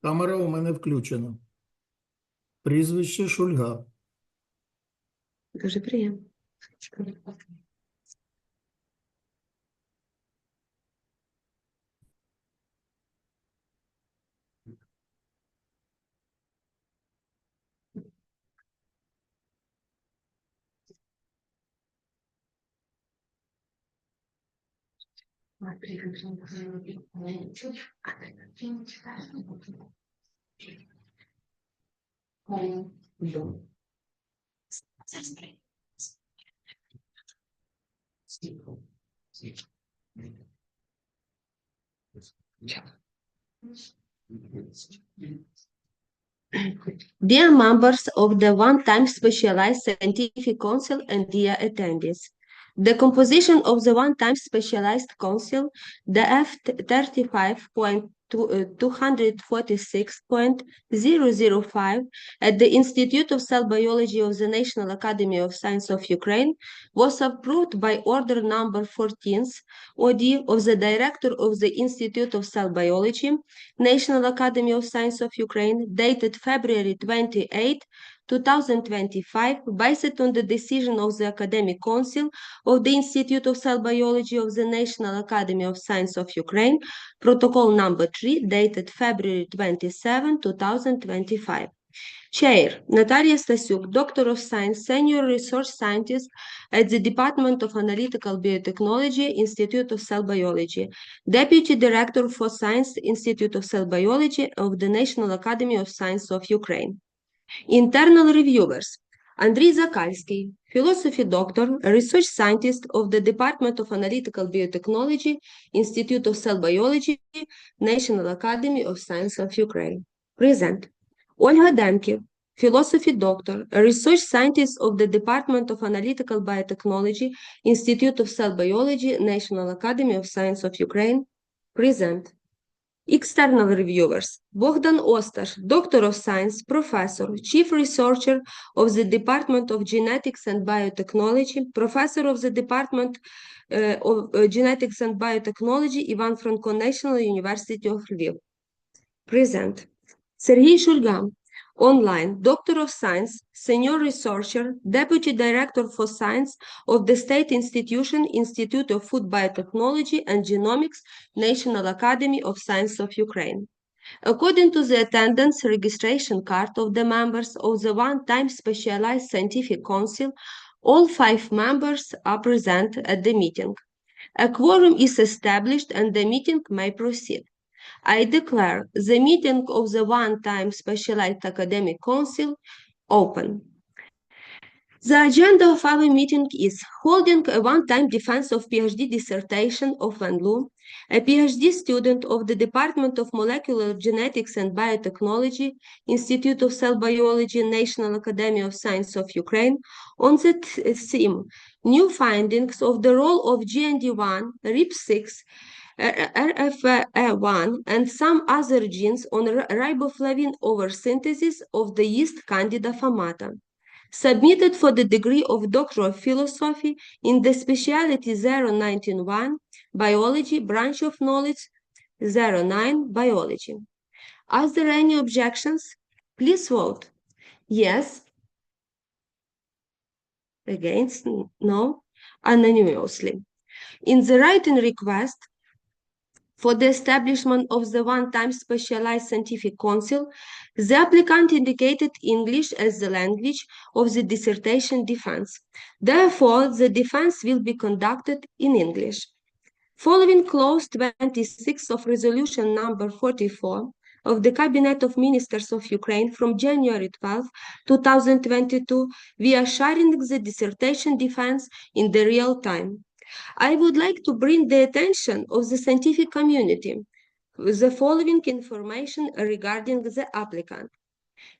Камера у мене включена. Прізвище Шульга. Дуже приємно. Dear members of the one-time specialized scientific council and dear attendees, the composition of the one-time specialized council, the F35.246.005 at the Institute of Cell Biology of the National Academy of Science of Ukraine, was approved by order number 14th OD of the Director of the Institute of Cell Biology, National Academy of Science of Ukraine, dated February 28, 2025, based on the decision of the Academic Council of the Institute of Cell Biology of the National Academy of Science of Ukraine, Protocol number 3, dated February 27, 2025. Chair, Natalia Stasiuk, Doctor of Science, Senior Research Scientist at the Department of Analytical Biotechnology, Institute of Cell Biology. Deputy Director for Science, Institute of Cell Biology of the National Academy of Science of Ukraine. Internal reviewers. Андрій Закальський, Philosophy Doctor, Research Scientist of the Department of Analytical Biotechnology, Institute of Cell Biology, National Academy of Science of Ukraine. Present. Ольга Демків, Philosophy Doctor, Research Scientist of the Department of Analytical Biotechnology, Institute of Cell Biology, National Academy of Science of Ukraine. Present. External reviewers. Bogdan Ostash, Doctor of Science, Professor, Chief Researcher of the Department of Genetics and Biotechnology, Professor of the Department of Genetics and Biotechnology, Іван Франко National University of Lviv. Present. Сергій Шульга, Online, Doctor of Science, Senior Researcher, Deputy Director for Science of the State Institution, Institute of Food Biotechnology and Genomics, National Academy of Science of Ukraine. According to the attendance registration card of the members of the one-time specialized scientific council, all 5 members are present at the meeting. A quorum is established and the meeting may proceed. I declare the meeting of the one-time specialized academic council open. The agenda of our meeting is holding a one-time defense of PhD dissertation of Lu, a PhD student of the Department of Molecular Genetics and Biotechnology, Institute of Cell Biology, National Academy of Science of Ukraine, on the theme New Findings of the Role of GND1, RIP6, RFA1, and some other genes on riboflavin oversynthesis of the yeast Candida famata. Submitted for the degree of Doctor of Philosophy in the specialty 0191, Biology, branch of knowledge 09, Biology. Are there any objections? Please vote. Yes. Against? No. Anonymously. In the written request for the establishment of the one-time specialized scientific council, the applicant indicated English as the language of the dissertation defense. Therefore, the defense will be conducted in English. Following clause 26 of resolution number 44 of the Cabinet of Ministers of Ukraine from January 12, 2022, we are sharing the dissertation defense in the real time. I would like to bring the attention of the scientific community with the following information regarding the applicant.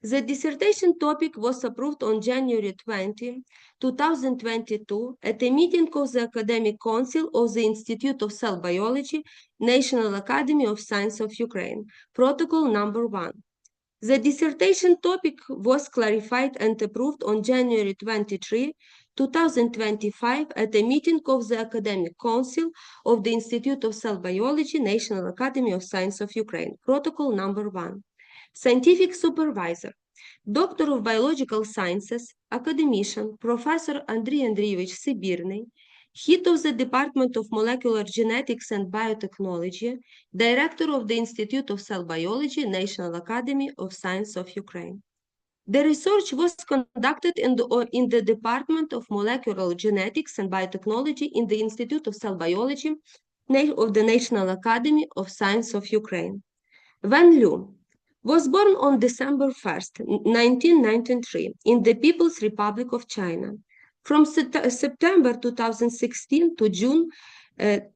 The dissertation topic was approved on January 20, 2022 at a meeting of the Academic Council of the Institute of Cell Biology, National Academy of Science of Ukraine, Protocol number 1. The dissertation topic was clarified and approved on January 23, 2025 at a meeting of the Academic Council of the Institute of Cell Biology, National Academy of Science of Ukraine, Protocol number 1. Scientific supervisor, Doctor of Biological Sciences, academician, Professor Андрій Андрійович Сибірний, Head of the Department of Molecular Genetics and Biotechnology, Director of the Institute of Cell Biology, National Academy of Science of Ukraine. The research was conducted in the Department of Molecular Genetics and Biotechnology in the Institute of Cell Biology of the National Academy of Science of Ukraine. Wen Lü was born on December 1st, 1993, in the People's Republic of China. From September 2016 to June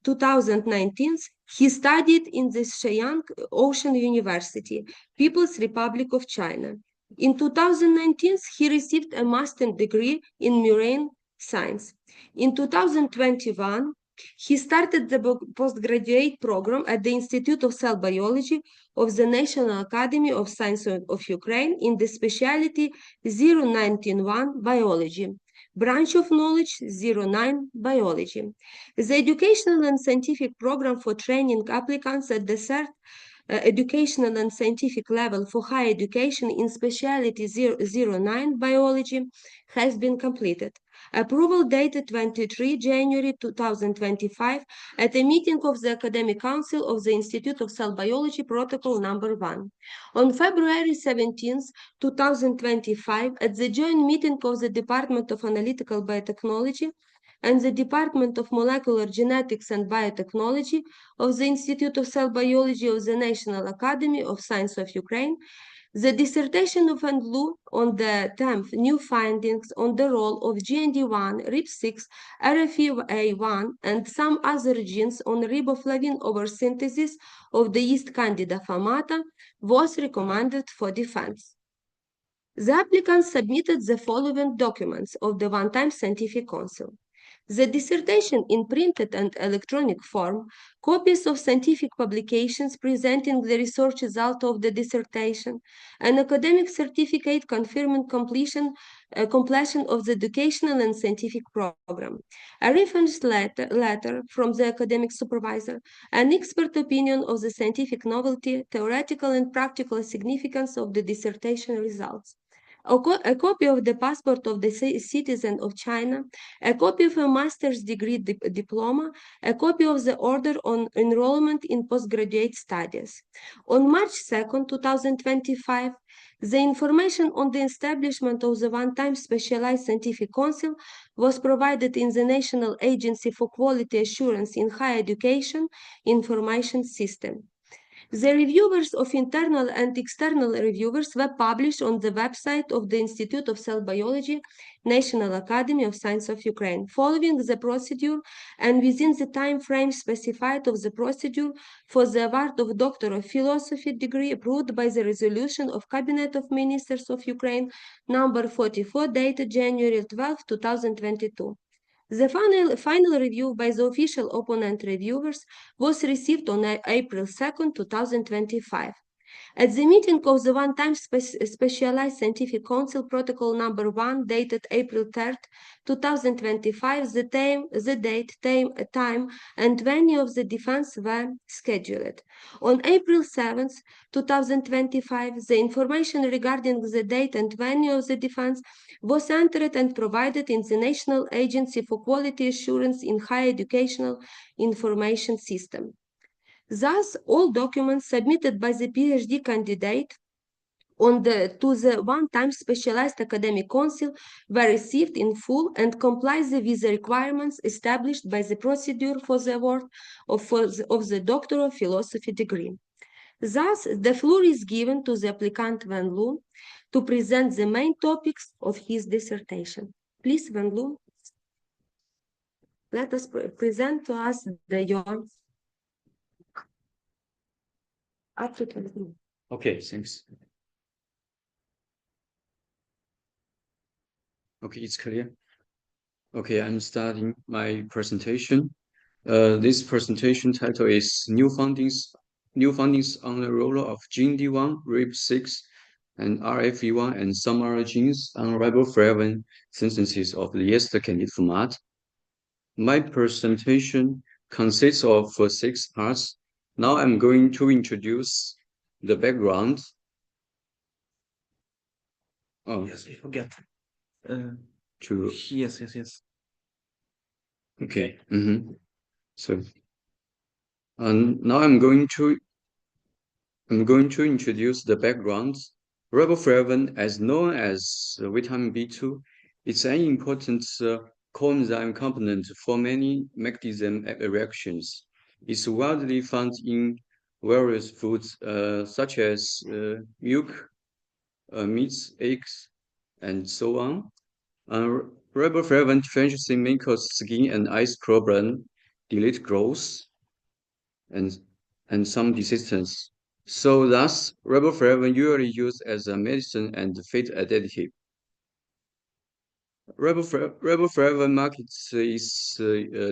2019, he studied in the Shenyang Ocean University, People's Republic of China. In 2019, he received a master's degree in marine science. In 2021, he started the postgraduate program at the Institute of Cell Biology of the National Academy of Science of Ukraine in the specialty 091 Biology, branch of knowledge 09 Biology. The educational and scientific program for training applicants at the third educational and scientific level for higher education in specialty 09 Biology has been completed. Approval dated 23 January 2025 at a meeting of the Academic Council of the Institute of Cell Biology Protocol Number 1. On February 17, 2025, at the joint meeting of the Department of Analytical Biotechnology and the Department of Molecular Genetics and Biotechnology of the Institute of Cell Biology of the National Academy of Science of Ukraine, the dissertation of Lü on the 10th new findings on the role of GND1, RIB6, RFEA1, and some other genes on riboflavin oversynthesis of the yeast Candida famata was recommended for defense. The applicant submitted the following documents of the one-time scientific council: the dissertation in printed and electronic form, copies of scientific publications presenting the research result of the dissertation, an academic certificate confirming completion of the educational and scientific program, a reference letter from the academic supervisor, an expert opinion of the scientific novelty, theoretical and practical significance of the dissertation results, a copy of the passport of the citizen of China, a copy of a master's degree diploma, a copy of the order on enrollment in postgraduate studies. On March 2nd, 2025, the information on the establishment of the one-time specialized scientific council was provided in the National Agency for Quality Assurance in Higher Education information system. The reviewers of internal and external reviewers were published on the website of the Institute of Cell Biology, National Academy of Science of Ukraine, following the procedure and within the time frame specified of the procedure for the award of Doctor of Philosophy degree approved by the resolution of Cabinet of Ministers of Ukraine, number 44, dated January 12, 2022. The final review by the official opponent reviewers was received on April 2nd, 2025. At the meeting of the one-time specialized scientific council protocol number 1 dated April 3rd, 2025, the date, time, and venue of the defense were scheduled. On April 7th, 2025, the information regarding the date and venue of the defense was entered and provided in the National Agency for Quality Assurance in Higher Educational Information System. Thus, all documents submitted by the PhD candidate to the one-time specialized academic council were received in full and comply with the requirements established by the procedure for the award of the Doctor of Philosophy degree. Thus, the floor is given to the applicant Wen Lü to present the main topics of his dissertation. Please, Wen Lü, let us present to us your up to 20 minutes. Okay, thanks. Okay, it's clear. Okay, I'm starting my presentation. This presentation title is New Findings on the Role of GND1, RIB6, and RFE1 and some other genes on riboflavin synthesis of the yeast Candida famata. My presentation consists of 6 parts. Now I'm going to introduce the background, Oh, Yes, I forget. to Yes. okay. So, now I'm going to introduce the background. Riboflavin, as known as vitamin B2, it's an important coenzyme component for many mechanism reactions. It's widely found in various foods such as milk, meats, eggs, and so on. Riboflavin deficiency may cause skin and eyes problem, delayed growth, and some diseases. So thus, riboflavin usually used as a medicine and feed additive. Riboflavin market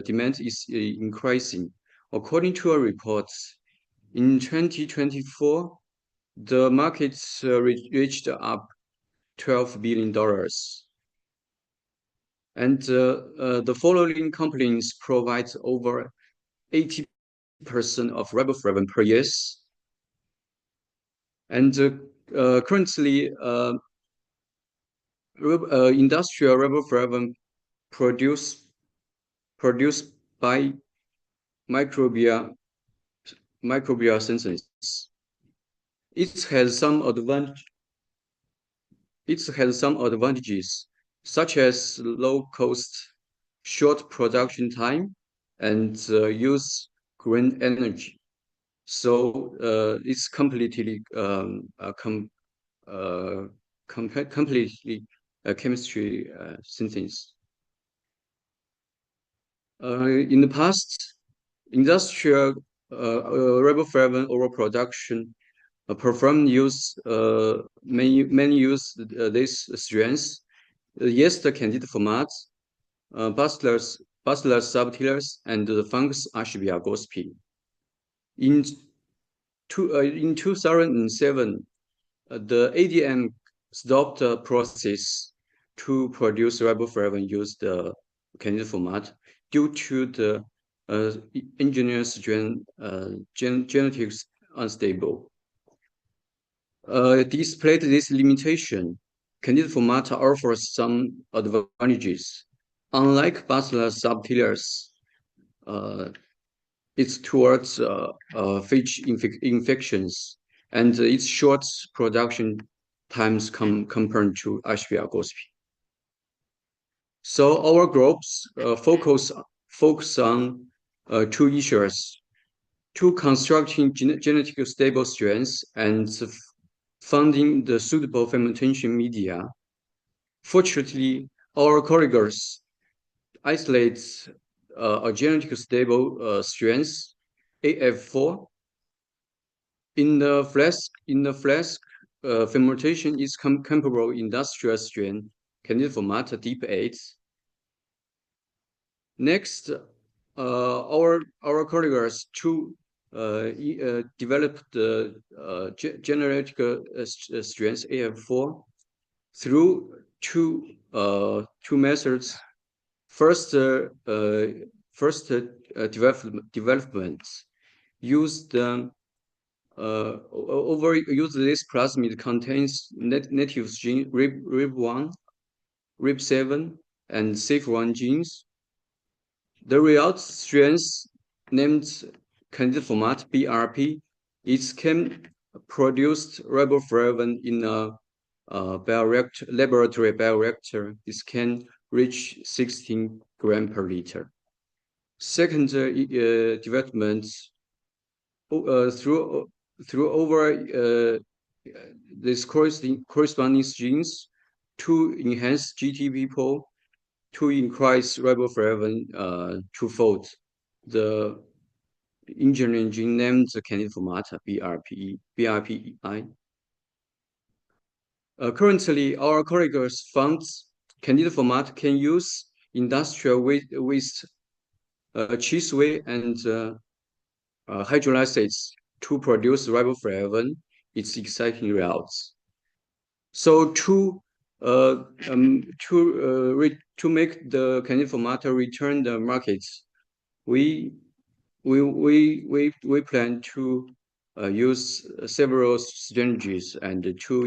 demand is increasing. According to a report, in 2024, the market reached up $12 billion. And the following companies provide over 80% of riboflavin per year. And currently, industrial riboflavin produced by microbial synthesis. It has some advantages, such as low cost, short production time, and use green energy. So it's completely completely chemistry synthesis. In the past, industrial riboflavin overproduction performed many use these strains. Yes, the candida format, Bacillus subtilis, and the fungus Ashbia gospi. In 2007, the ADM stopped the process to produce riboflavin used the candida format due to the engineered strain genetics unstable. Despite this limitation, candida format offers some advantages. Unlike Bacillus subtilis, it's towards phage infections, and its short production times compared to Ashbia gospi. So our groups focus on two issues: to constructing genetically stable strains and finding the suitable fermentation media. Fortunately, our colleagues isolate a genetically stable strains AF4 in the flask. Fermentation is comparable industrial strain candida format deep 8. Next, our colleagues to develop the genetic strains AF4 through two methods. First, development use this plasmid contains native gene RIB1, RIB7, and SAFE1 genes. The result strains named candida format BRP. It can produce riboflavin in a laboratory bioreactor. This can reach 16 grams per liter. Second development through this corresponding genes to enhance GTP pool to increase riboflavin twofold. The engineering gene named candida format BRPI. Currently, our colleagues found candida format can use industrial waste, cheese waste, and hydrolysates to produce riboflavin. It's exciting results. So to make the candida format return the markets, we plan to use several strategies and to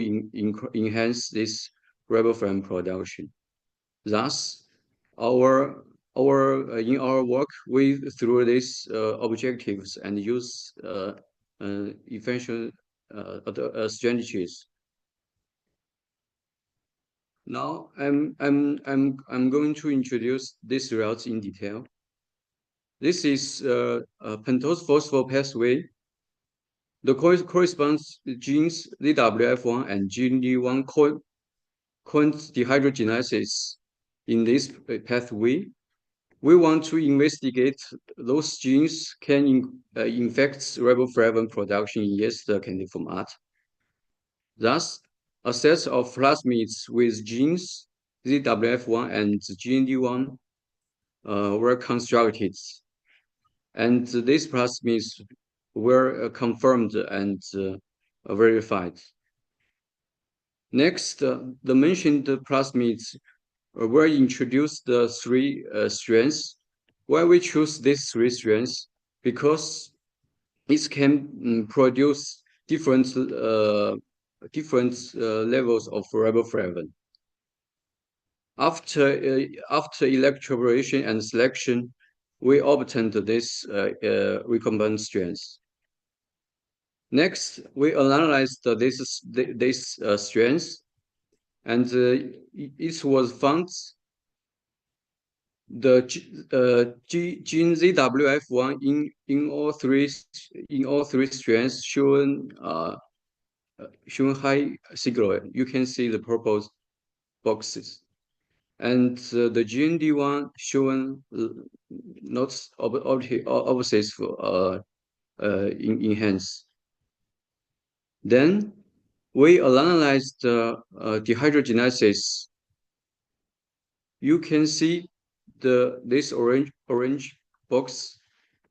enhance this riboflavin production. Thus, in our work, we through these objectives and use efficient strategies. Now, I'm going to introduce these results in detail. This is a pentose phosphor pathway. The corresponds genes ZWF1 and GND1 cause dehydrogenases in this pathway. We want to investigate those genes can infect riboflavin production in yeast candidate format. Thus, a set of plasmids with genes ZWF1 and GND1 were constructed, and these plasmids were confirmed and verified. Next, the mentioned plasmids were introduced the three strands. Why we choose these three strands? Because it can produce different levels of riboflavin. After electroporation and selection, we obtained this recombinant strands. Next, we analyzed these strands, and it was found the gene ZWF1 in all three strands shown high signal. You can see the purple boxes, and the GND1 shown not opposites enhanced. Then we analyzed dehydrogenases. You can see this orange box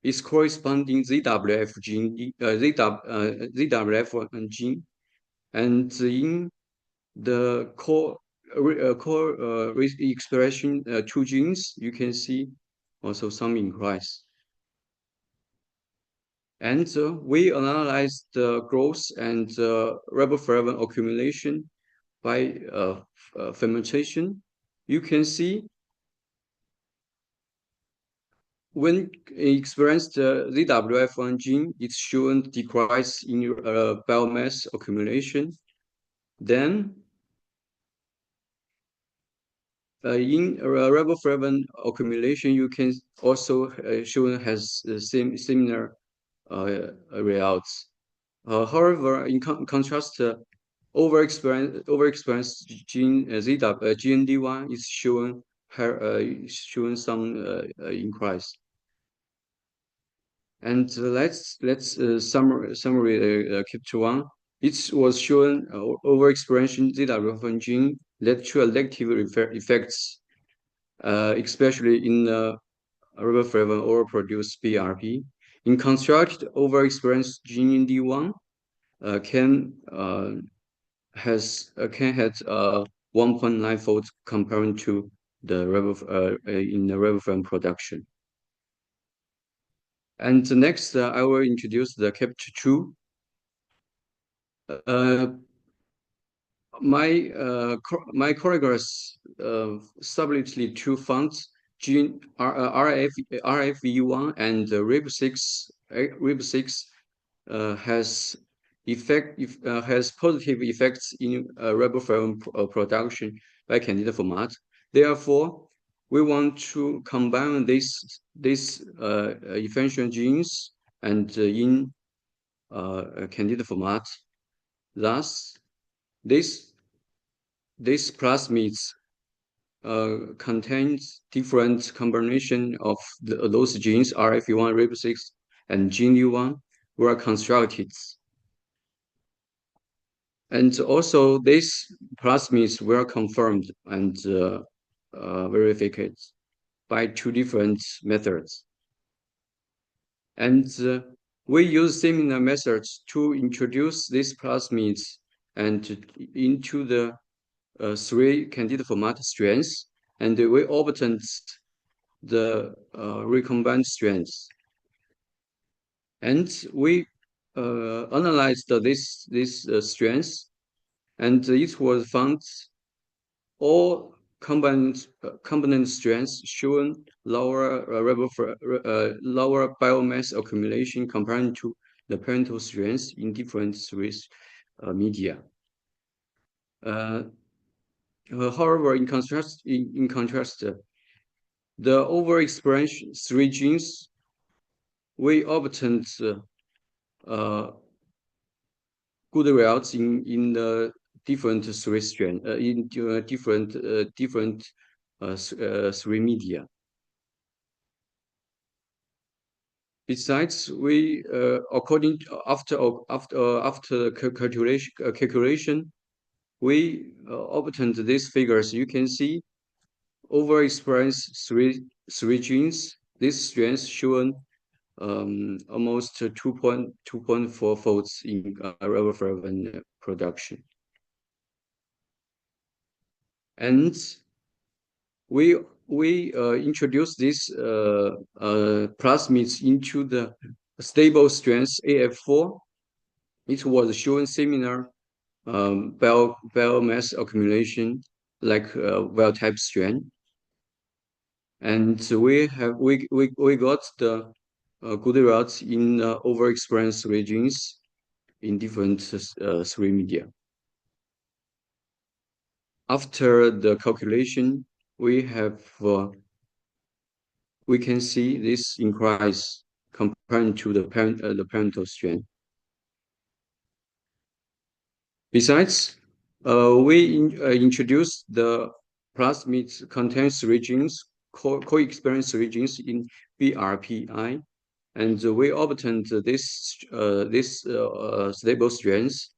is corresponding ZWF gene, ZWF1 gene, and in the core expression two genes, you can see also some increase. And we analyzed the growth and riboflavin accumulation by fermentation. You can see when experienced ZWF1 gene, it's shown decrease in biomass accumulation. Then in riboflavin accumulation, you can also shown has similar results. However, in contrast, overexpressed gene GND1 is shown some increase. And let's summary chapter 1. It was shown overexpression ZWF1 gene led to elective effects, especially in riboflavin or produced BRP. In contrast, overexpressed gene D1 can have 1.9-fold compared to the in the riboflavin production. And next, I will introduce the chapter 2. My colleagues subtly two funds gene RFE1 and RIB6 has positive effects in riboflavin production by candidate format. Therefore, we want to combine these efficient genes and in candidate format. Thus, this plasmids contains different combination of those genes RFE1, RIB6, and GND1 were constructed. And also these plasmids were confirmed and verified by two different methods. And we use similar methods to introduce these plasmids and into the three candidate format strands, and we obtained the recombinant strands. And we analyzed these strands, and it was found all component strengths shown lower lower biomass accumulation compared to the parental strengths in different Swiss media. However, in contrast, the overexpression 3 genes we obtained good results in the different 3 strain in different 3 media. Besides, we according after calculation, we obtained these figures. You can see overexpressed 3 genes. This strength shown almost 2.4 folds in riboflavin production. And we introduced this plasmids into the stable strength AF4. It was showing similar biomass accumulation like wild type strain. And we got the good results in overexpressed regions in different 3 media. After the calculation, we can see this increase compared to the parental strain. Besides, we introduced the plasmids contains regions, co-experience regions in BRPI, and we obtained this stable strengths.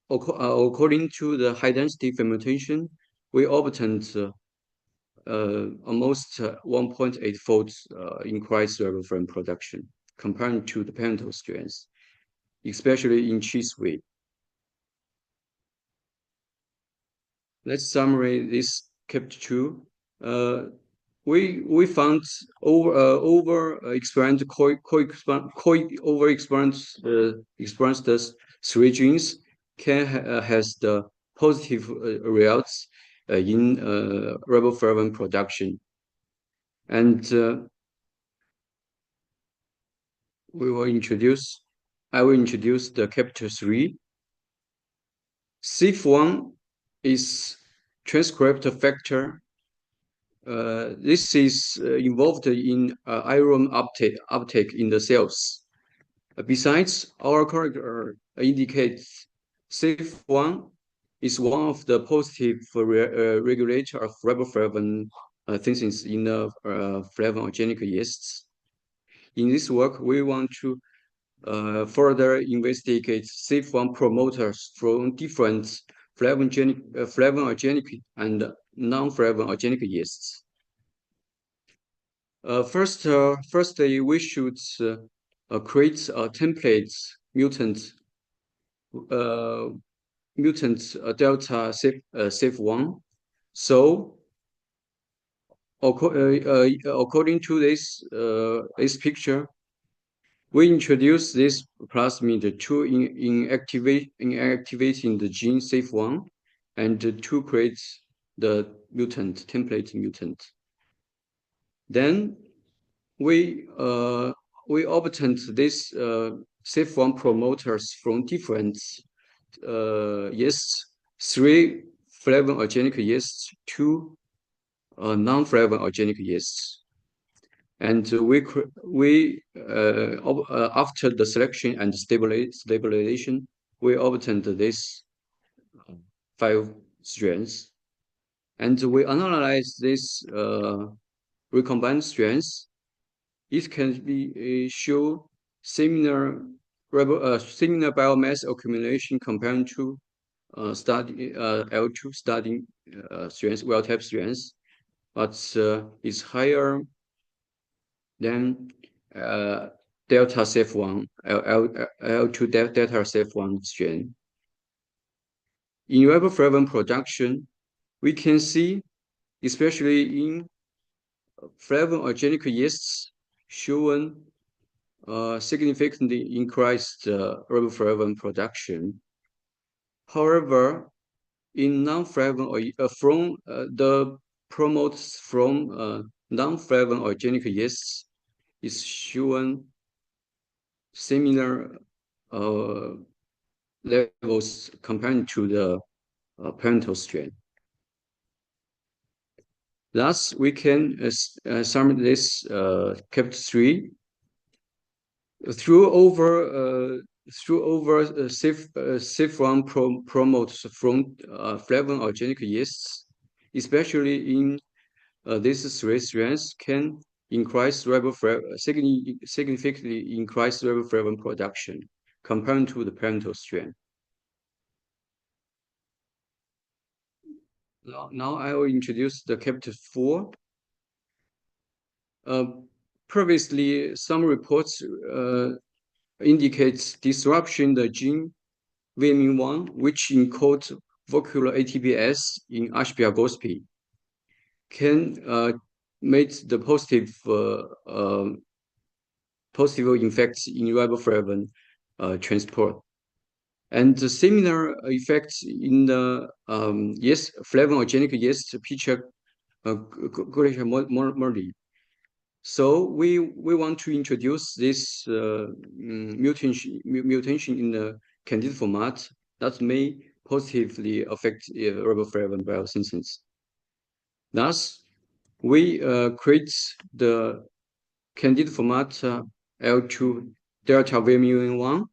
According to the high density fermentation, we obtained almost 1.8 folds increased riboflavin production compared to the parental strains, especially in cheese wheat. Let's summarize this chapter 2. We found overexperienced experienced 3 genes has the positive results in riboflavin production, and I will introduce the chapter 3. CIF1 is transcript factor. This is involved in iron uptake in the cells. Besides, our character indicates CIF1 is one of the positive regulator of riboflavin synthesis in the flavonogenic yeasts. In this work, we want to further investigate CIF1 promoters from different flavonogenic and non-flavonogenic yeasts. Firstly, we should create a template mutant delta CIF1. So, according to this picture, we introduce this plasmid to inactivating the gene CIF1 and to create the template mutant. Then we obtained this CIF1 promoters from different yeasts, 3 flavonogenic yeasts, 2 non-flavonogenic yeasts. And after the selection and stabilization, we obtained this 5 strands, and we analyze this recombined strands. It can be show similar biomass accumulation compared to L2 starting strands, wild type strands, but is higher than delta CIF1, L2 delta CIF1 strain. In riboflavin production, we can see, especially in flavonogenic yeasts, shown significantly increased riboflavin production. However, in non-flavorant or from the promotes from non-flavorant organic yeasts is shown similar levels compared to the parental strain. Thus, we can sum this chapter 3 through saffron promotes from flavor organic yeasts, especially in these three strains, can increase significantly increase riboflavin production compared to the parental strain. Now I will introduce the chapter 4. Previously, some reports indicates disruption the gene VME1, which encodes vocular ATPase in Ashbiagospi, can make the positive effects in riboflavin transport. And the similar effects in the flavin organic yeast feature morally. So we want to introduce this mutation in the candidate format that may positively affect riboflavin biosynthesis. Thus, we create the candidate format L2 delta VMUN1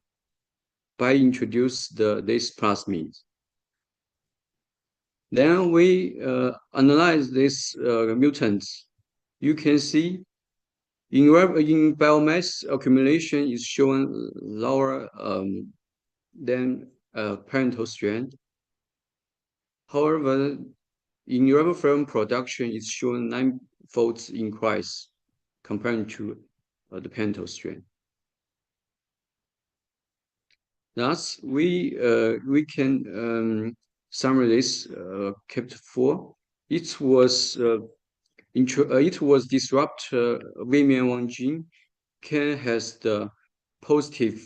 by introduce this plasmid. Then we analyze this mutants. You can see in biomass accumulation is shown lower than parental strain. However, in riboflavin production is shown 9-fold increase compared to the parental strain. Thus, we can summarize chapter 4. It was disrupt VMN1 gene has the positive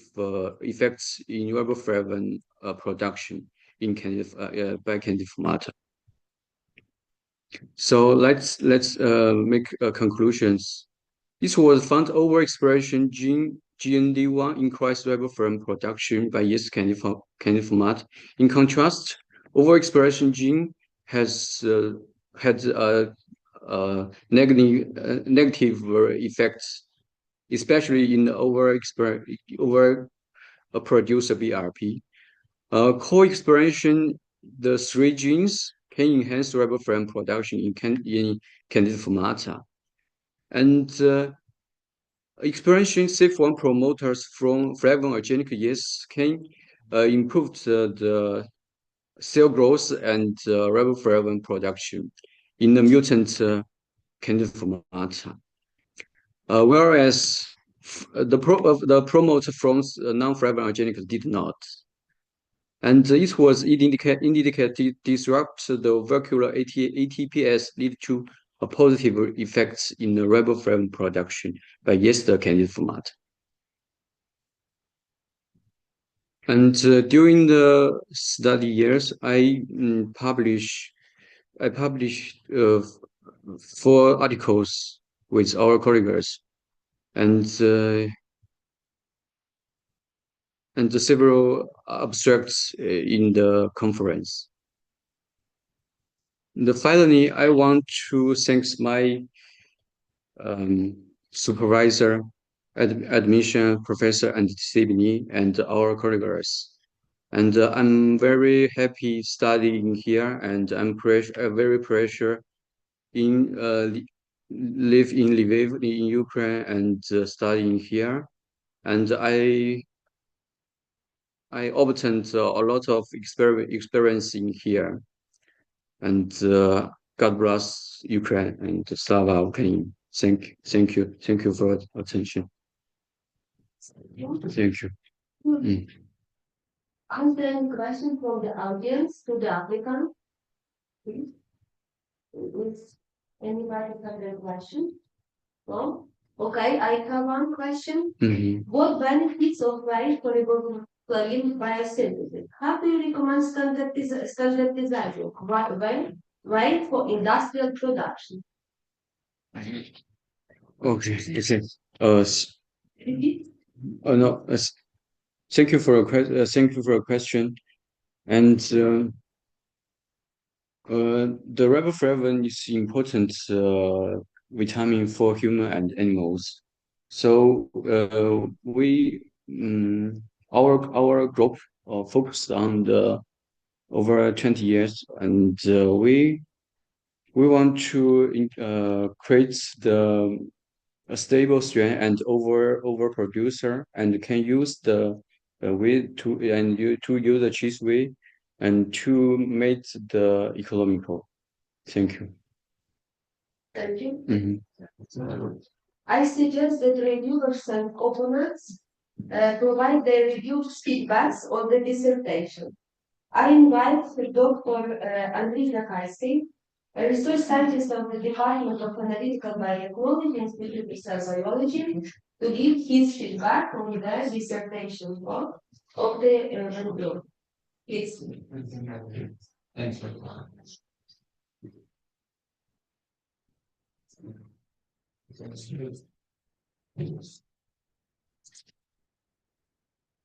effects in riboflavin production in by candidate format. So let's make conclusions. This was found overexpression gene GND1 increased riboflavin production by yeast candidate format. In contrast, overexpression gene has had negative effects, especially in the overproducer BRP. Co-expression, the 3 genes can enhance riboflavin production in candidate formata. And expression saffron promoters from flavin organic yeast can improve the cell growth and riboflavin production in the mutant candidate formata. Whereas the promoter from non-flavin organic did not. And it was indicated disrupt the vocular ATPase lead to a positive effects in the riboflavin production by yeast candidate format. And during the study years, I published 4 articles with our colleagues, and several abstracts in the conference. Finally, I want to thank my supervisor, admission professor, and Sibirny, and our colleagues. And I'm very happy studying here, and I'm very pressure in live in Lviv in Ukraine and studying here. And I obtained a lot of experience in here. And God bless Ukraine and Slava Ukraine. Thank you for attention. Thank you. Are there any questions from the audience to the applicant? Please. Is anybody have a question? No? Okay, I have one question. What benefits of life for riboflavin biosynthesis? How do you recommend standardization? Why for industrial production? Okay. Repeat. No. Thank you for a question. And the riboflavin is important vitamin for human and animals. So our group focused on the over 20 years, and we want to create a stable strain and overproducer, and can use the to use the cheese way and to make the economical. Thank you. Thank you. Mhm. I suggest that reviewers and opponents provide their reviewed feedbacks on the dissertation. I invite Dr. Anдрій Андрійович, a research scientist of the Department of Analytical Biotechnology, Institute of Cell Biology, to give his feedback on the dissertation work of the review. Please. Thanks.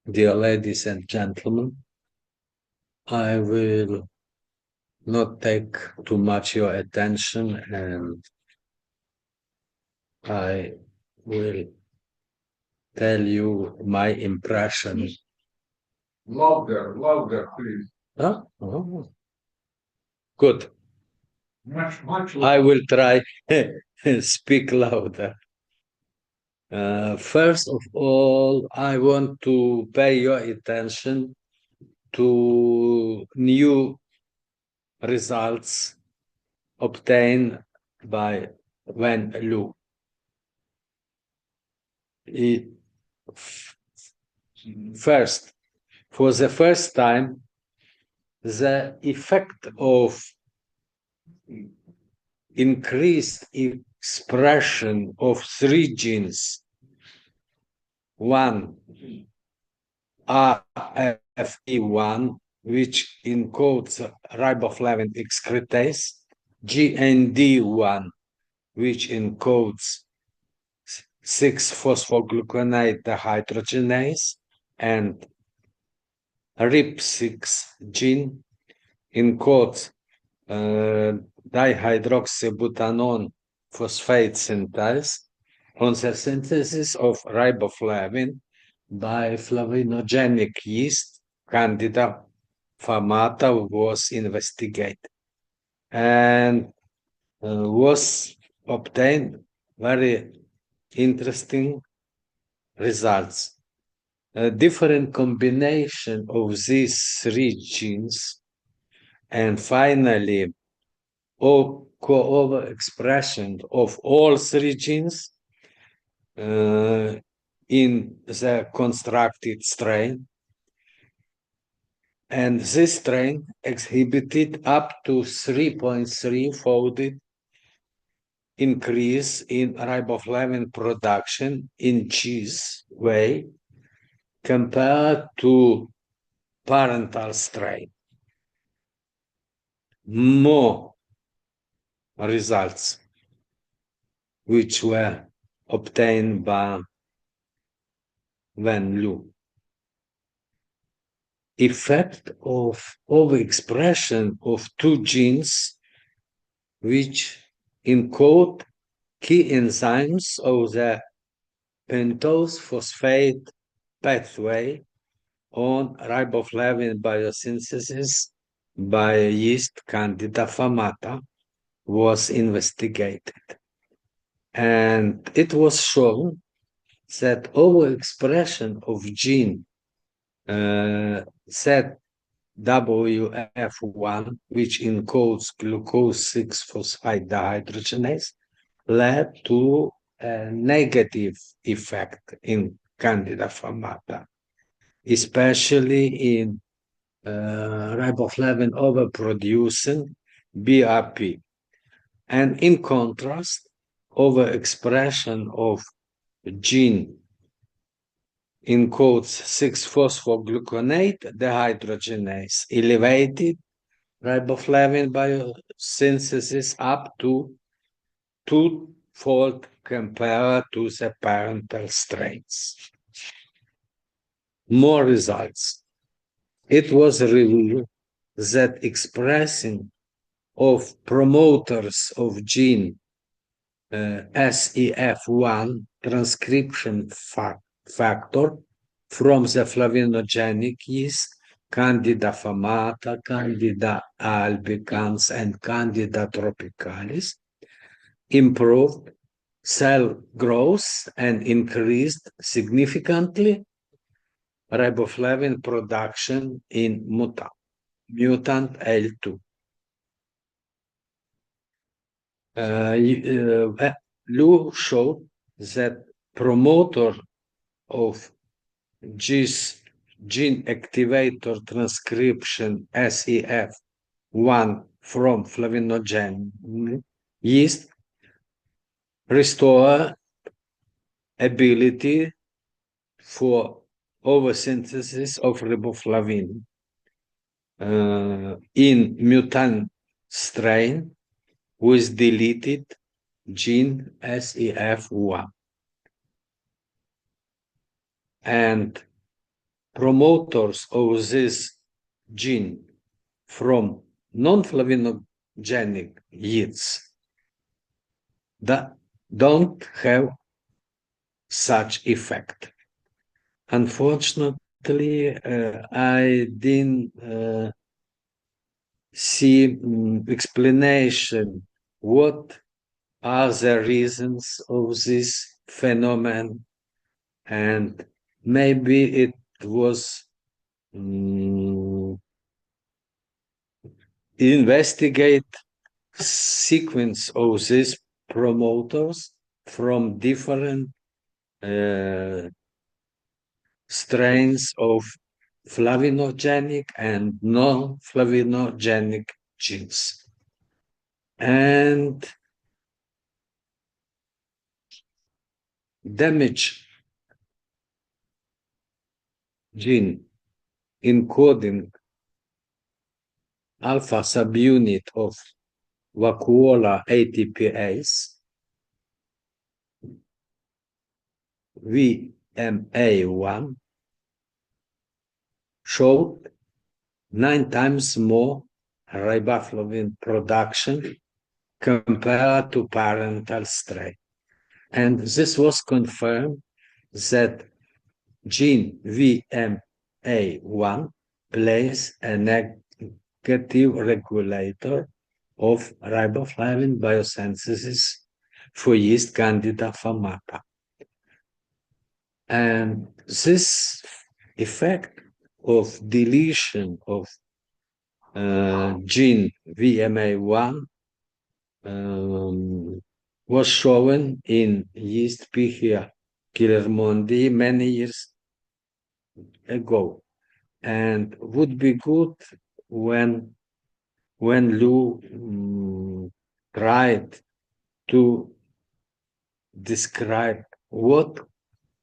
Dear ladies and gentlemen, I will not take too much your attention, and I will tell you my impression. Louder, please. Huh? Oh. Good. Much I will try speak louder. First of all, I want to pay your attention to new results obtained by Lü Wena. First, for the first time, the effect of increased expression of three genes, one RFE1, which encodes riboflavin excretase, GND1, which encodes 6-phosphogluconate dehydrogenase, and RIP6 gene encodes dihydroxybutanone phosphate synthase on the synthesis of riboflavin by flavinogenic yeast Candida famata was investigated and was obtained very interesting results. A different combination of these three genes, and finally co-overexpression of all three genes in the constructed strain, and this strain exhibited up to 3.3-folded increase in riboflavin production in cheese whey compared to parental strain. More results which were obtained by Lü. Effect of overexpression of two genes which encode key enzymes of the pentose phosphate pathway on riboflavin biosynthesis by yeast Candida famata was investigated. And it was shown that overexpression of gene ZWF1, which encodes glucose 6-phosphate dehydrogenase, led to a negative effect in Candida famata, especially in riboflavin overproducing BRP. And in contrast, overexpression of gene in quotes 6-phosphogluconate dehydrogenase elevated riboflavin biosynthesis up to twofold compared to the parental strains. More results. It was revealed that expressing of promoters of gene SEF1 transcription factor from the flavinogenic yeast Candida famata, Candida albicans, and Candida tropicalis improved cell growth and increased significantly riboflavin production in mutant L2. Lü showed that promoter of gene activator transcription SEF1 from flavinogen yeast restore ability for oversynthesis of riboflavin in mutant strain with deleted gene SEF1. And promoters of this gene from non-flavinogenic yeasts that don't have such effect. Unfortunately, I didn't see explanation what are the reasons of this phenomenon, and maybe it was investigate sequence of these promoters from different strains of flavinogenic and non-flavinogenic genes. And damage gene encoding alpha subunit of vacuola ATPase, VMA1, showed 9 times more riboflavin production compared to parental strain. And this was confirmed that gene VMA1 plays a negative regulator of riboflavin biosynthesis for yeast Candida famata. And this effect of deletion of gene VMA1 was shown in yeast Pichia killermondi many years ago, and would be good when Lü tried to describe what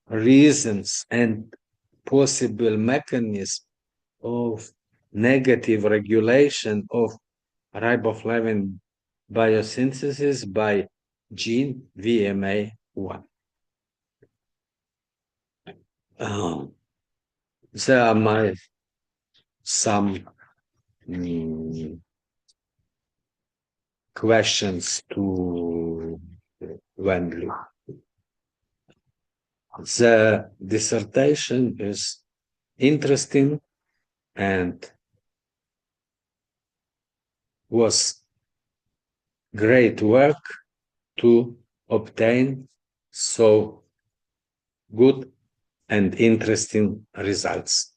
reasons and possible mechanisms of negative regulation of riboflavin biosynthesis by gene VMA1. There are some questions to Wenlu. The dissertation is interesting and was great work to obtain so good and interesting results.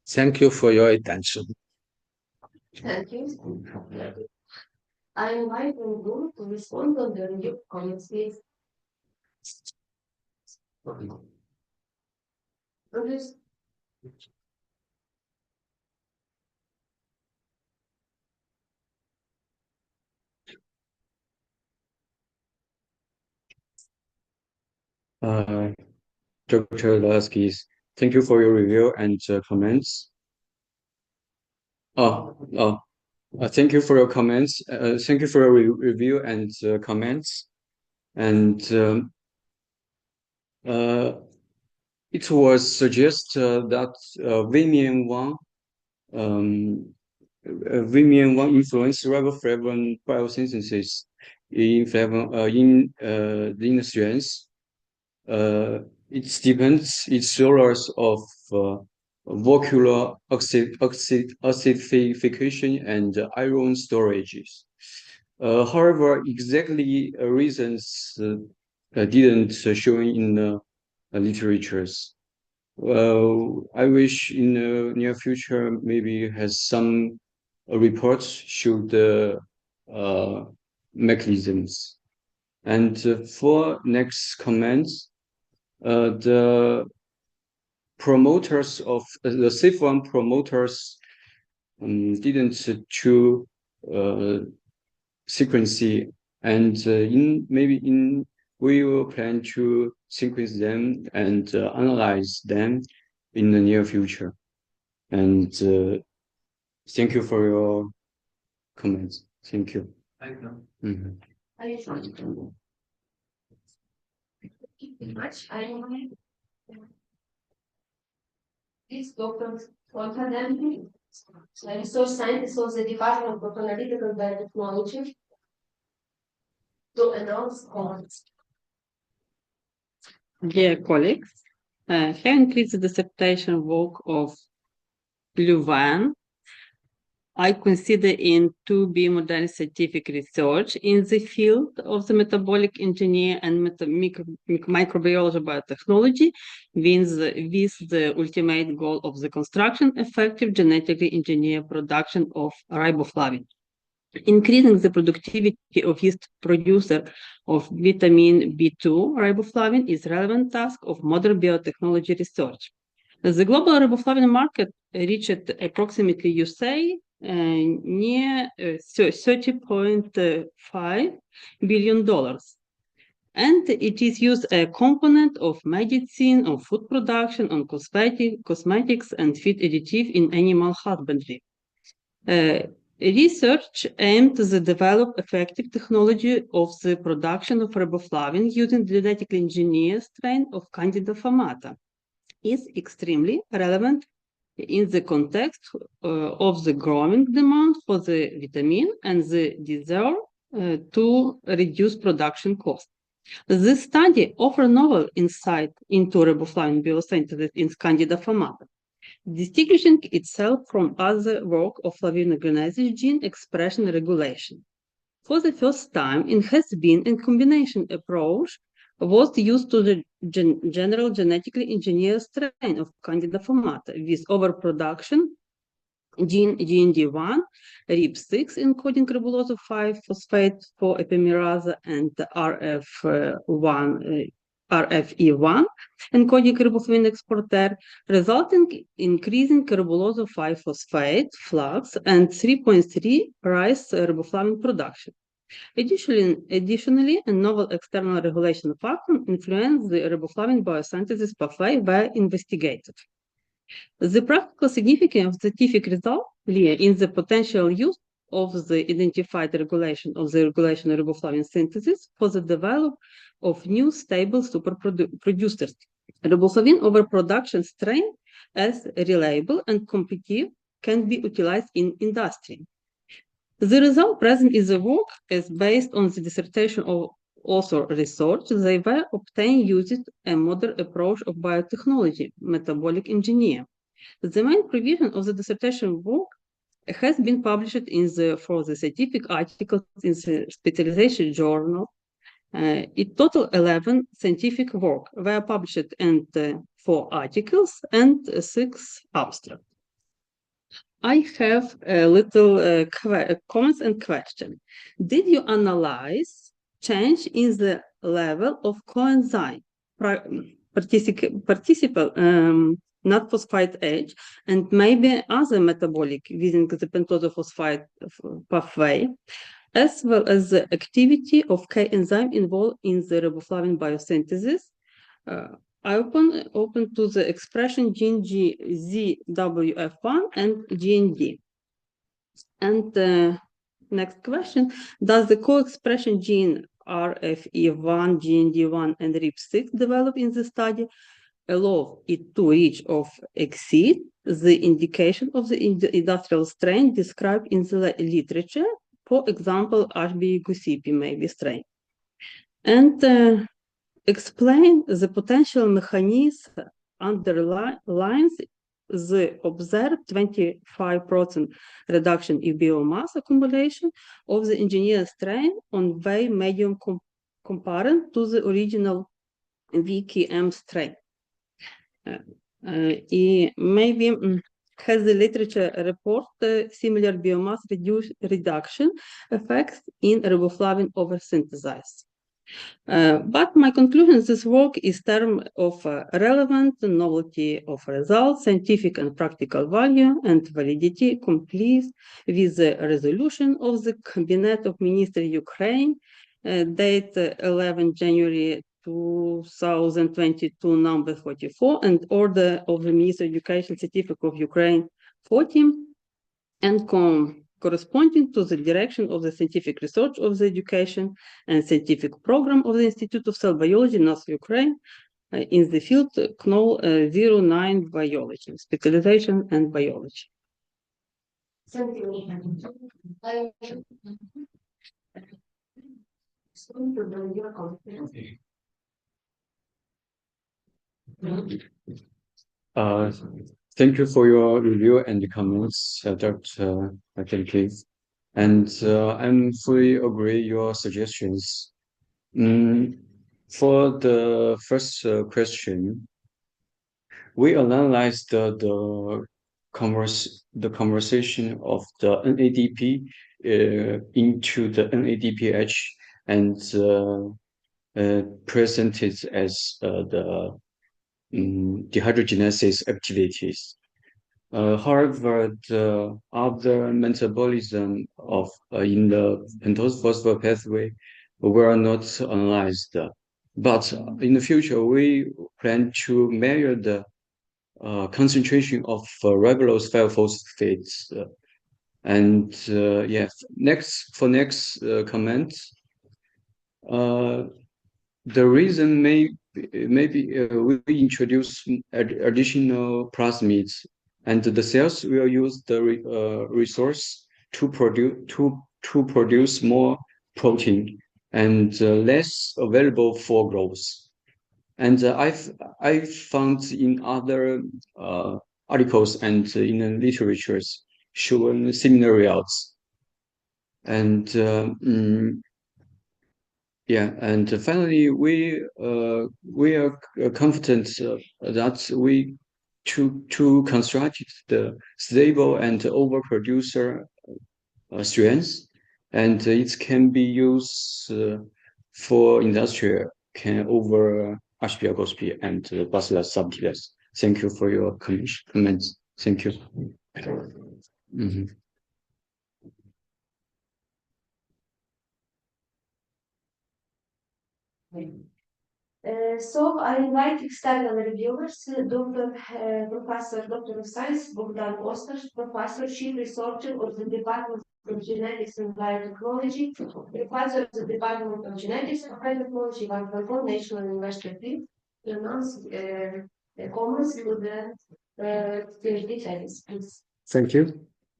Thank you for your attention. Thank you. I invite you to respond on the review comments, please. Please. Dr. Lasky's thank you for your review and comments. Thank you for your comments. Thank you for your review and comments. And it was suggested that Vimian One influenced riboflavin biosynthesis in the strains. It depends its roles of vascular acidification and iron storages. However, exactly reasons didn't show in the literatures. I wish in the near future maybe has some reports show the mechanisms. And for next comments, the promoters of the safe one promoters didn't choose sequency, and we will plan to sequence them and analyze them in the near future. And thank you for your comments. Thank you. Thank you. Mhm. Are you sure? Thank you very much. This Dr. Resource Scientist of the Department of Analytical Biotechnology to announce comments. Dear colleagues, having read the dissertation work of Lü Vena, I consider it to be modern scientific research in the field of the metabolic engineer and microbiology biotechnology with the ultimate goal of the construction effective genetically engineered production of riboflavin. Increasing the productivity of his producer of vitamin B2 riboflavin is relevant task of modern biotechnology research. The global riboflavin market reached approximately USA near $30.5 billion. And it is used as a component of medicine, of food production, on cosmetics and feed additive in animal husbandry. Research aimed to develop effective technology of the production of riboflavin using genetically engineered strain of Candida famata is extremely relevant in the context of the growing demand for the vitamin and the desire to reduce production costs. This study offers novel insight into riboflavin biosynthesis in Candida famata, distinguishing itself from other work of flavinogenesis gene expression regulation. For the first time, it has been a combination approach was used to the general genetically engineered strain of Candida famata with overproduction gene GND1, RIB6 encoding ribulose 5-phosphate for epimerase and RFE1 encoding riboflavin exporter, resulting in increasing ribulose 5-phosphate flux and 3.3 rise riboflavin production. Additionally, a novel external regulation factor influenced the riboflavin biosynthesis pathway were investigated. The practical significance of scientific results lay in the potential use of the identified regulation of riboflavin synthesis for the development of new stable superproducers. Riboflavin overproduction strain as reliable and competitive can be utilized in industry. The result present in the work is based on the dissertation of author research. They were obtained using a modern approach of biotechnology, metabolic engineer. The main provision of the dissertation work has been published for the scientific articles in the specialization journal. In total, 11 scientific work were published and 4 articles and 6 abstracts. I have a little comments and question. Did you analyze change in the level of coenzyme participant not phosphate H and maybe other metabolic within the pentosophosphate pathway, as well as the activity of K enzyme involved in the riboflavin biosynthesis? I open to the expression gene G, ZWF1 and GND. And next question, does the co-expression gene RFE1, GND1, and RIP6 develop in the study allow it to reach or exceed the indication of the industrial strain described in the literature, for example, HB gusipi maybe strain? And explain the potential mechanism underlines the observed 25% reduction in biomass accumulation of the engineered strain on way medium compared to the original VKM strain. Maybe has the literature report similar biomass reduction effects in riboflavin oversynthesis? But my conclusion, this work is term of relevant, novelty of results, scientific and practical value, and validity complete with the resolution of the Cabinet of Ministers Ukraine, date 11 January 2022, number 44, and order of the Minister of Education Certificate of Ukraine 40, and corresponding to the direction of the scientific research of the education and scientific program of the Institute of Cell Biology, Nazva, Ukraine, in the field KNOL 09 biology, specialization and biology. Thank you for your review and comments, Dr. Keith. And I'm fully agree your suggestions. For the first question, we analyzed the conversation of the NADP into the NADPH and presented as the dehydrogenesis activities. However, the other metabolism of in the pentose phosphate pathway were not analyzed. But in the future, we plan to measure the concentration of ribulose 5-phosphates. And yes, next comment. The reason maybe we introduce additional plasmids, and the cells will use the resource to produce more protein and less available for growth. And I found in other articles and in the literatures showing similar results. And yeah, and finally, we are confident that we to construct the stable and overproducer strains, and it can be used for industrial can over HBr and Bacillus subtilis. Thank you for your comments. Thank you. So I invite external reviewers, Professor, Doctor of Science, Bogdan Oster, Professor, Chief Researcher of the Department of Genetics and Biotechnology, Professor of the Department of Genetics and Biotechnology, National University, to announce comments to the PhD thesis, please. Thank you.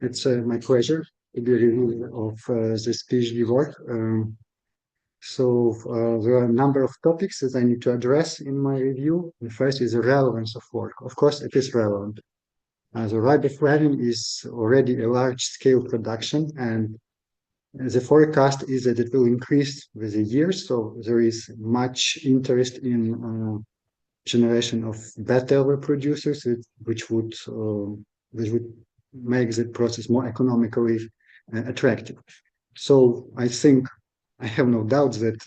It's my pleasure to be reviewing of this PhD work. So there are a number of topics that I need to address in my review. The first is the relevance of work. Of course, it is relevant. The riboflavin is already a large-scale production, and the forecast is that it will increase with the years. So there is much interest in generation of better reproducers, which would make the process more economically attractive. So I think I have no doubt that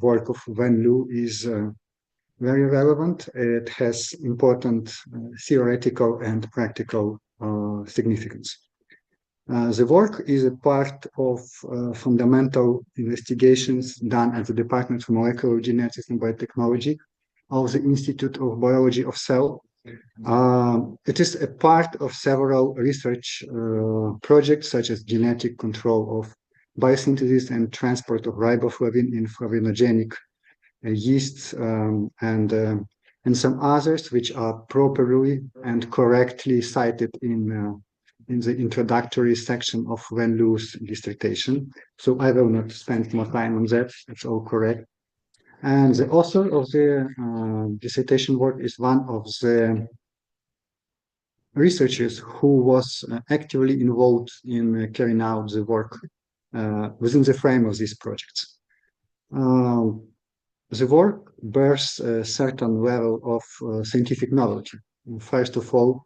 work of Lu is very relevant. It has important theoretical and practical significance. The work is a part of fundamental investigations done at the Department of Molecular Genetics and Biotechnology of the Institute of Biology of Cell. It is a part of several research projects such as genetic control of biosynthesis and transport of riboflavin in flavinogenic yeasts, and some others which are properly and correctly cited in the introductory section of Wen Lu's dissertation. So I will not spend more time on that. It's all correct. And the author of the dissertation work is one of the researchers who was actively involved in carrying out the work within the frame of these projects. The work bears a certain level of scientific novelty. First of all,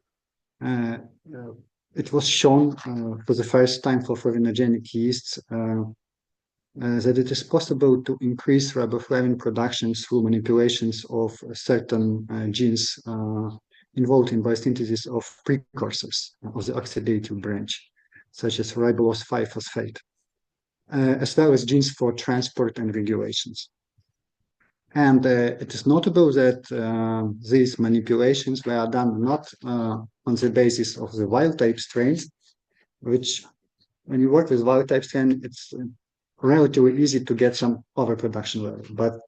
it was shown for the first time for flavinogenic yeasts that it is possible to increase riboflavin production through manipulations of certain genes involved in biosynthesis of precursors of the oxidative branch, such as ribulose 5-phosphate, as well as genes for transport and regulations. And it is notable that these manipulations were done not on the basis of the wild-type strains, which, when you work with wild-type strain, it's relatively easy to get some overproduction level. But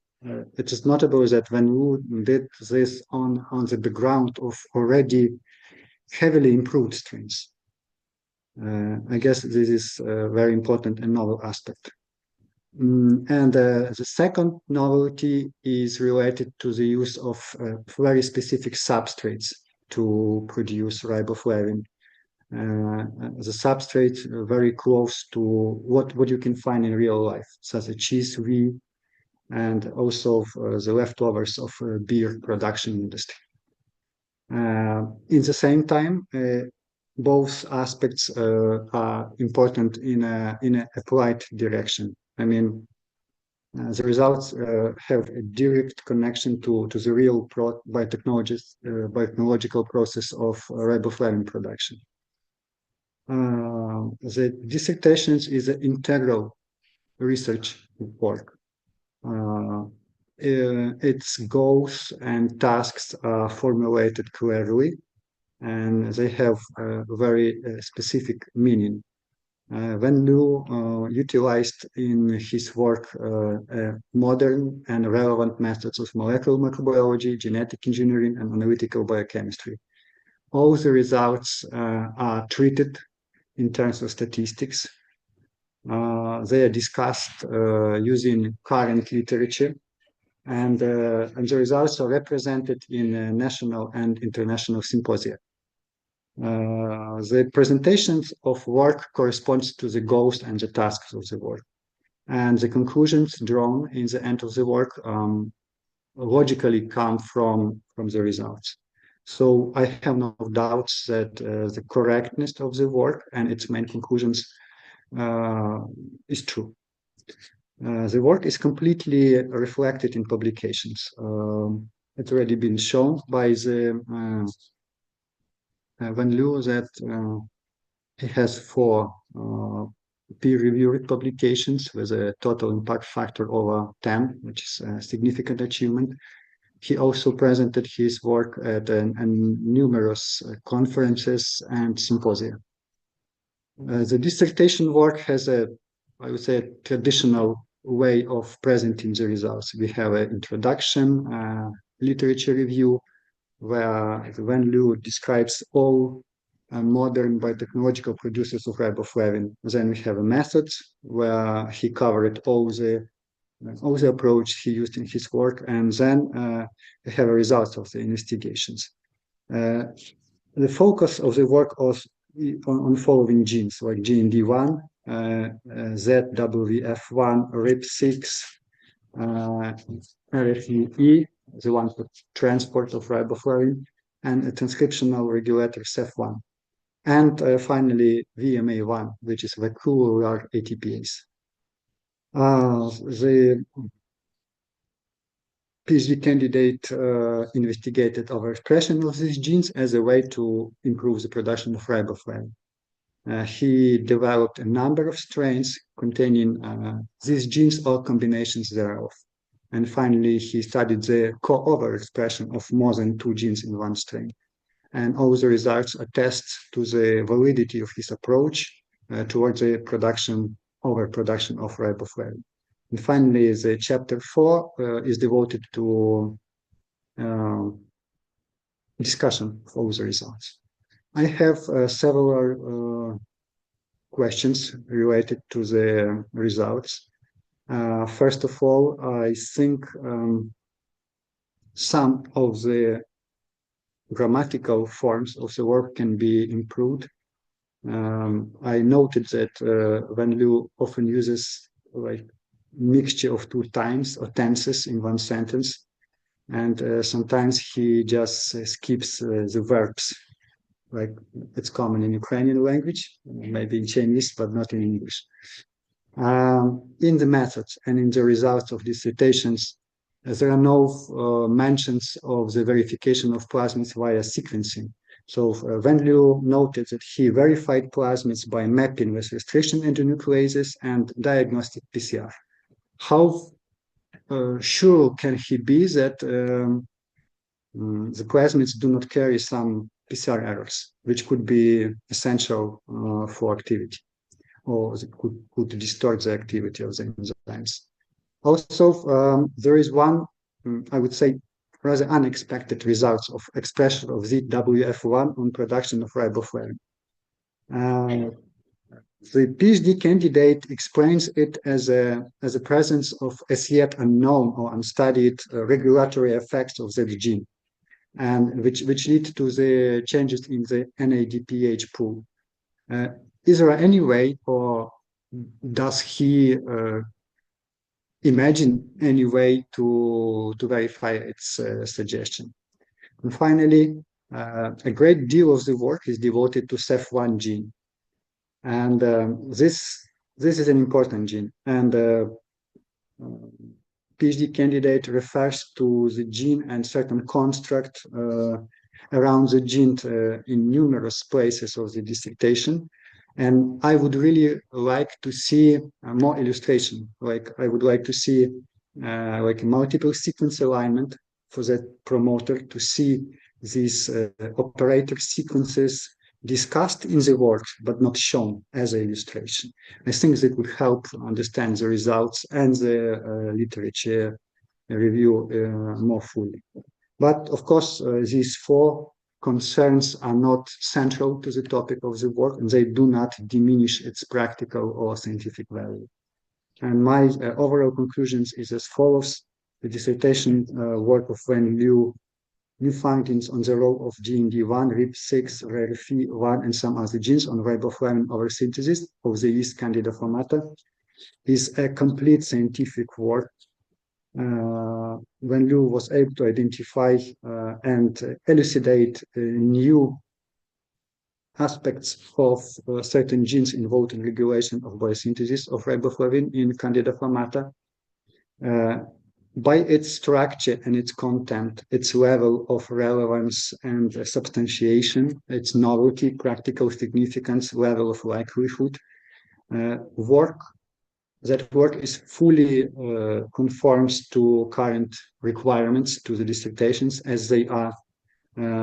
it is notable that when you did this on the background of already heavily improved strains, I guess this is a very important and novel aspect. And the second novelty is related to the use of very specific substrates to produce riboflavin. The substrate very close to what you can find in real life, such as cheese, wheat, and also the leftovers of beer production industry. In the same time, both aspects are important in an applied direction. I mean, the results have a direct connection to the real biotechnological process of riboflavin production. The dissertations is an integral research work. Its goals and tasks are formulated clearly, and they have a very specific meaning. Wen Lu utilized in his work modern and relevant methods of molecular microbiology, genetic engineering, and analytical biochemistry. All the results are treated in terms of statistics. They are discussed using current literature, and the results are represented in national and international symposia. The presentations of work corresponds to the goals and the tasks of the work, and the conclusions drawn in the end of the work logically come from the results. So I have no doubts that the correctness of the work and its main conclusions is true. The work is completely reflected in publications. It's already been shown by the Wen Lu that he has 4 peer-reviewed publications with a total impact factor over 10, which is a significant achievement. He also presented his work at numerous conferences and symposia. The dissertation work has I would say, a traditional way of presenting the results. We have an introduction, literature review, where Wen Lu describes all modern biotechnological producers of riboflavin. Then we have a methods where he covered all the approach he used in his work, and then we have a result of the investigations. The focus of the work was on following genes like GND1, ZWF1, RIP6, RFE, the one for transport of riboflavin, and a transcriptional regulator CEF1, and finally VMA1, which is vacuolar ATPase. The PhD candidate investigated overexpression of these genes as a way to improve the production of riboflavin. He developed a number of strains containing these genes or combinations thereof. And finally, he studied the co-overexpression of more than 2 genes in one strain. And all the results attest to the validity of his approach towards the overproduction of riboflavin. And finally, the chapter 4 is devoted to discussion of all the results. I have several questions related to the results. First of all, I think some of the grammatical forms of the work can be improved. I noted that when Lü often uses like mixture of 2 times or tenses in one sentence, and sometimes he just skips the verbs. Like it's common in Ukrainian language, maybe in Chinese, but not in English. In the methods and in the results of dissertations, there are no mentions of the verification of plasmids via sequencing. So Van Lü noted that he verified plasmids by mapping with restriction endonucleases and diagnostic PCR. How sure can he be that the plasmids do not carry some PCR errors, which could be essential for activity, or could distort the activity of the enzymes? Also, there is one, I would say, rather unexpected results of expression of ZWF1 on production of riboflavin. The PhD candidate explains it as a presence of as yet unknown or unstudied regulatory effects of that gene, and which lead to the changes in the NADPH pool. Is there any way, or does he imagine any way to verify its suggestion? And finally, a great deal of the work is devoted to CEF1 gene. And this is an important gene. And PhD candidate refers to the gene and certain construct around the gene in numerous places of the dissertation. And I would really like to see more illustration. Like I would like to see like multiple sequence alignment for that promoter, to see these operator sequences discussed in the work, but not shown as an illustration. I think that would help understand the results and the literature review more fully. But of course, these 4 concerns are not central to the topic of the work, and they do not diminish its practical or scientific value. And my overall conclusions is as follows. The dissertation work of Van Lü, new findings on the role of GND1, RIP6, RERF1, and some other genes on riboflavin oversynthesis of the yeast Candida formata is a complete scientific work. Van Lü was able to identify and elucidate new aspects of certain genes involved in regulation of biosynthesis of riboflavin in Candida formata. By its structure and its content, its level of relevance and substantiation, its novelty, practical significance, level of likelihood, that work is fully conforms to current requirements to the dissertations as they are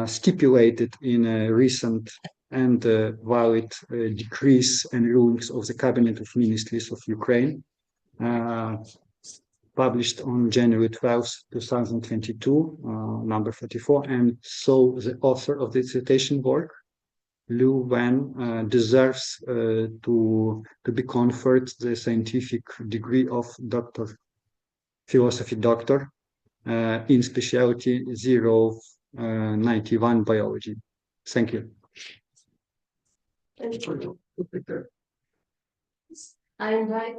stipulated in a recent and valid decrees and rulings of the Cabinet of Ministries of Ukraine, published on January 12, 2022, number 44. And so the author of the dissertation work, Lü Vena, deserves to be conferred the scientific degree of doctor, philosophy doctor, in specialty 091 biology. Thank you. I invite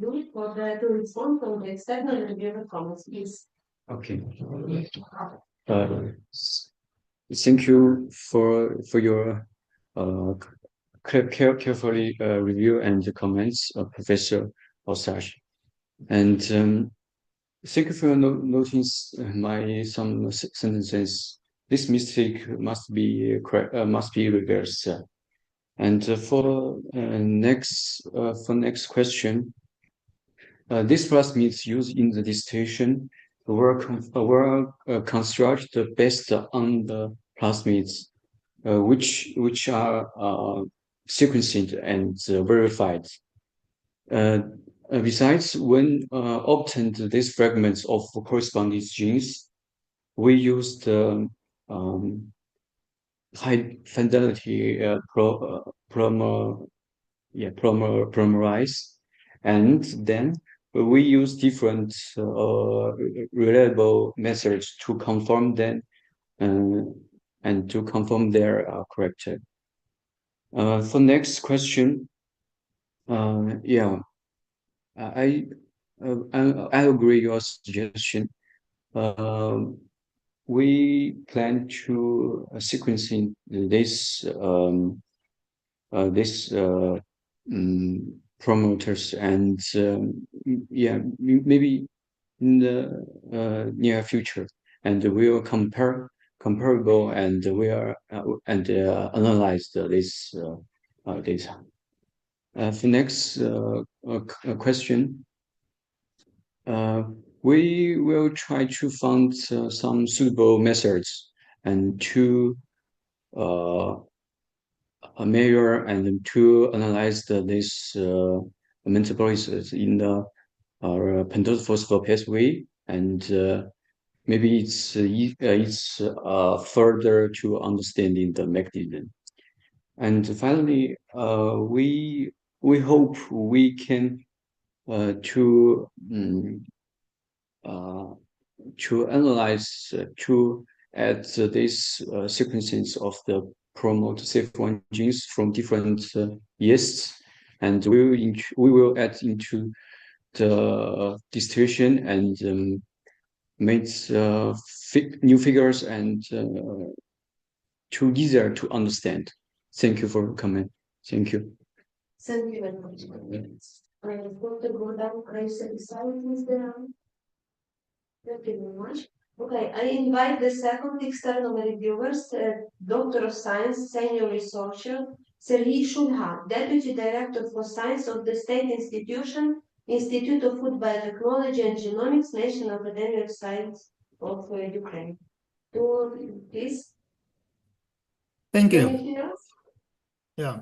Lü to respond to the external reviewer comments, please. Okay. Thank you for your carefully review and the comments of Professor Osage. And thank you for noting my some sentences. This mistake must be reversed. And for next question, These plasmids used in the dissertation were constructed based on the plasmids, which are sequenced and verified. Besides, when obtained these fragments of corresponding genes, we used high fidelity polymerase, and then we use different reliable methods to confirm them and to confirm their character. For next question, I agree your suggestion. We plan to sequencing this promoters, and maybe in the near future, and we will comparable, and we are analyze this data. For next question, we will try to find some suitable methods and to measure and to analyze this metabolism in the pentose phosphatase way, and maybe it's further to understanding the mechanism. And finally, we hope we can to analyze to add this sequences of the promote CF1 genes from different yeasts, and we will add into the dissertation and make new figures and too easier to understand. Thank you for coming. Thank you. Thank you very much. Dr. Gordon, are you satisfied with the Thank you very much. Okay, I invite the second external reviewers, Doctor of Science, Senior Researcher, Serhiy Shulha, Deputy Director for Science of the State Institution, Institute of Food Biotechnology and Genomics, National Academy of Science of Ukraine. Please. Thank you. Anything else? Yeah.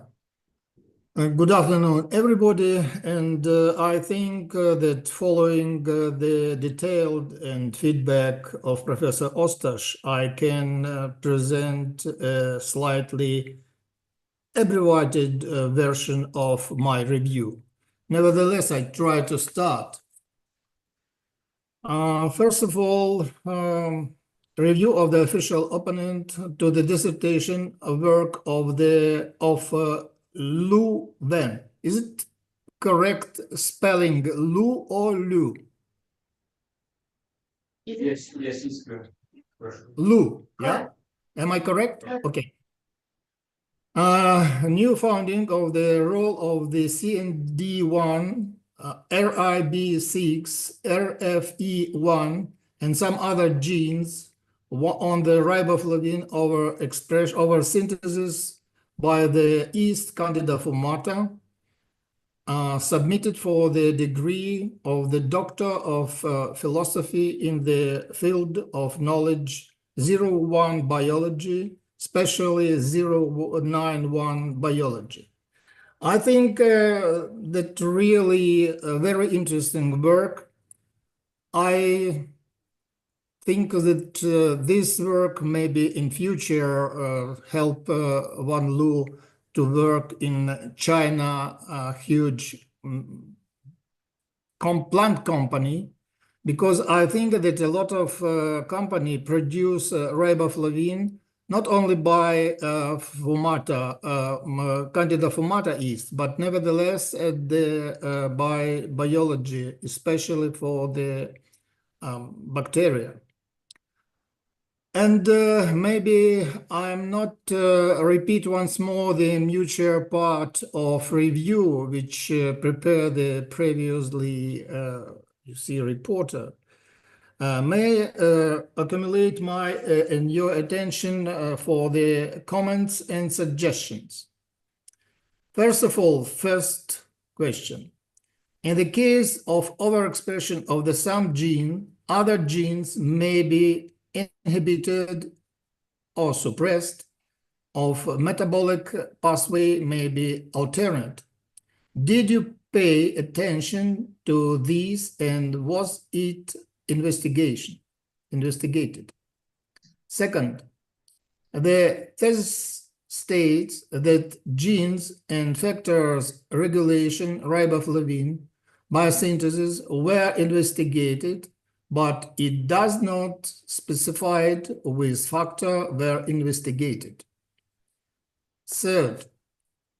Good afternoon, everybody. And I think that following the detailed and feedback of Professor Ostash, I can present a slightly abbreviated version of my review. Nevertheless, I try to start. First of all, review of the official opponent to the dissertation work of Lü Vena. Is it correct spelling Lü or Lü? Yes, it's good. Lü, yeah? Am I correct? Okay. New founding of the role of the CND1, RIB6, RFE1, and some other genes on the riboflavin over synthesis by the yeast Candida fumata, submitted for the degree of the Doctor of Philosophy in the field of knowledge 01 biology, especially 091 biology. I think that really a very interesting work. I think that this work maybe in future help Van Lü to work in China, a huge plant company, because I think that a lot of company produce riboflavin not only by fumata, Candida fumata yeast, but nevertheless by biology, especially for the bacteria. And maybe I'm not repeat once more the mutual part of review, which prepared the previously, reporter. May accumulate my and your attention for the comments and suggestions. First of all, first question. In the case of overexpression of the some gene, other genes may be inhibited or suppressed, of metabolic pathway may be altered. Did you pay attention to these and was it investigated? Second, the thesis states that genes and factors regulation riboflavin biosynthesis were investigated, but it does not specify which factor were investigated. Third,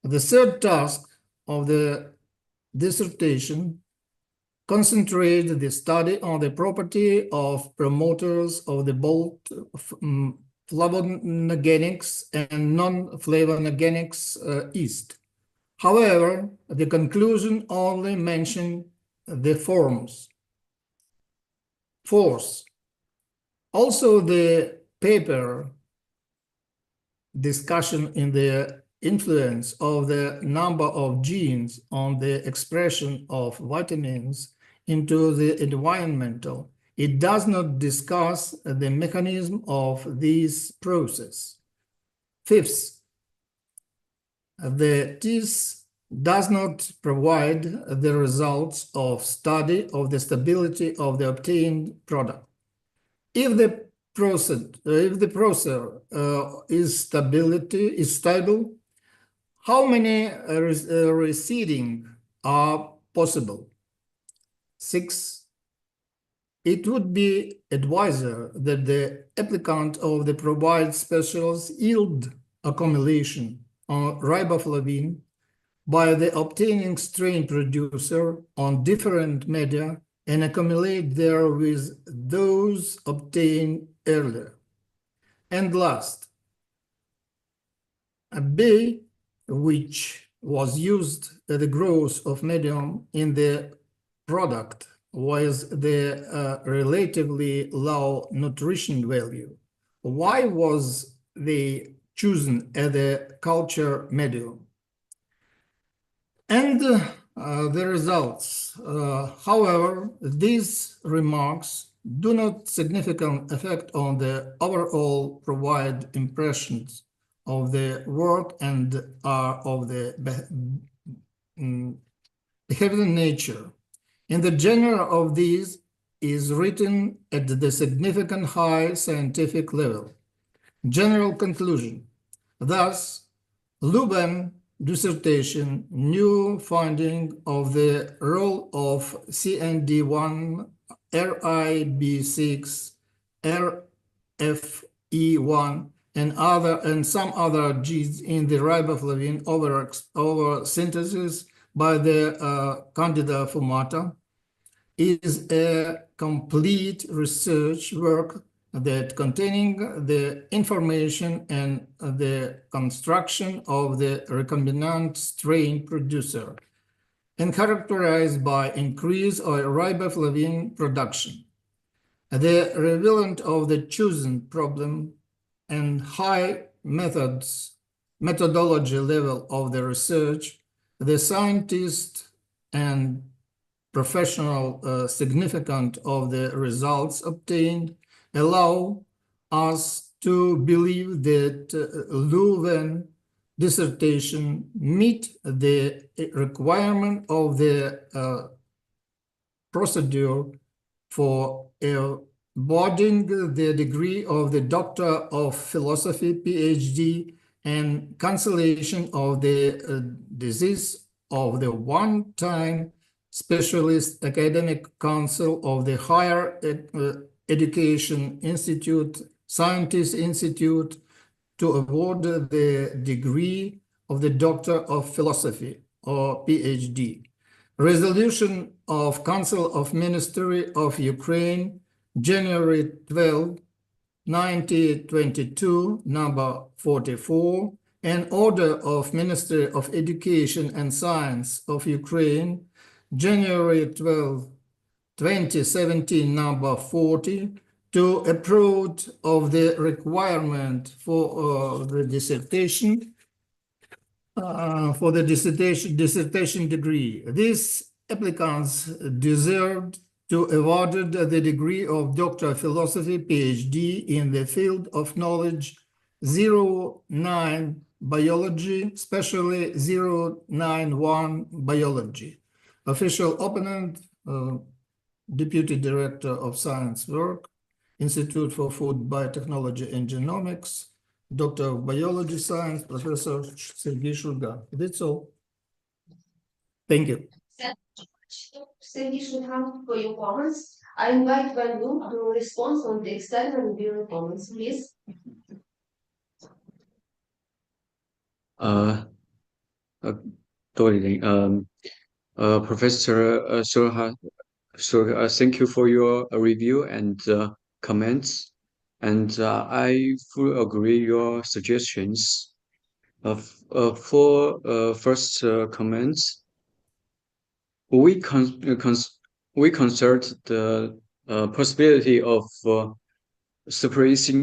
the third task of the dissertation concentrated the study on the property of promoters of the both flavonogenics and non-flavonogenics yeast. However, the conclusion only mentioned the forms. Fourth, also the paper discussion in the influence of the number of genes on the expression of vitamins into the environmental. It does not discuss the mechanism of this process. Fifth, the TIS does not provide the results of study of the stability of the obtained product. If the process is stable, how many receding are possible? 6. It would be advisor that the applicant of the provide specials yield accumulation on riboflavin by the obtaining strain producer on different media and accumulate there with those obtained earlier. And last, a B, which was used at the growth of medium in the product, was the relatively low nutrition value. Why was they chosen as the culture medium? And the results. However, these remarks do not significant effect on the overall provide impressions of the work and are of the behavioral nature. In the genre of these is written at the significant high scientific level. General conclusion. Thus, Lü Vena dissertation, new finding of the role of CND1, RIB6, RFE1, and some other genes in the riboflavin over synthesis by the Candida fumata is a complete research work that containing the information and the construction of the recombinant strain producer and characterized by increase of riboflavin production. The relevance of the chosen problem and high methodology level of the research, the scientist and professional significance of the results obtained allow us to believe that Lü Vena dissertation meet the requirement of the procedure for embodying the degree of the Doctor of Philosophy, PhD, and cancellation of the disease of the one-time Specialist Academic Council of the Higher Education Institute, Scientist Institute, to award the degree of the Doctor of Philosophy or PhD. Resolution of Council of Ministry of Ukraine, January 12, 1922, number 44, and Order of Ministry of Education and Science of Ukraine, January 12, 2017, number 40, to approve of the requirement for the dissertation, dissertation degree. This applicants deserved to awarded the degree of Doctor of Philosophy, PhD in the field of knowledge 09 Biology, especially 091 Biology. Official opponent, Deputy Director of Science Work, Institute for Food Biotechnology and Genomics, Doctor of Biology Science, Professor Sergei Shulga. That's all. Thank you. Sергei Shulga for your comments. I invite Lu to respond on the external review comments, please. Professor Shulga, thank you for your review and comments. And I fully agree your suggestions. For first comments, we consider the possibility of suppressing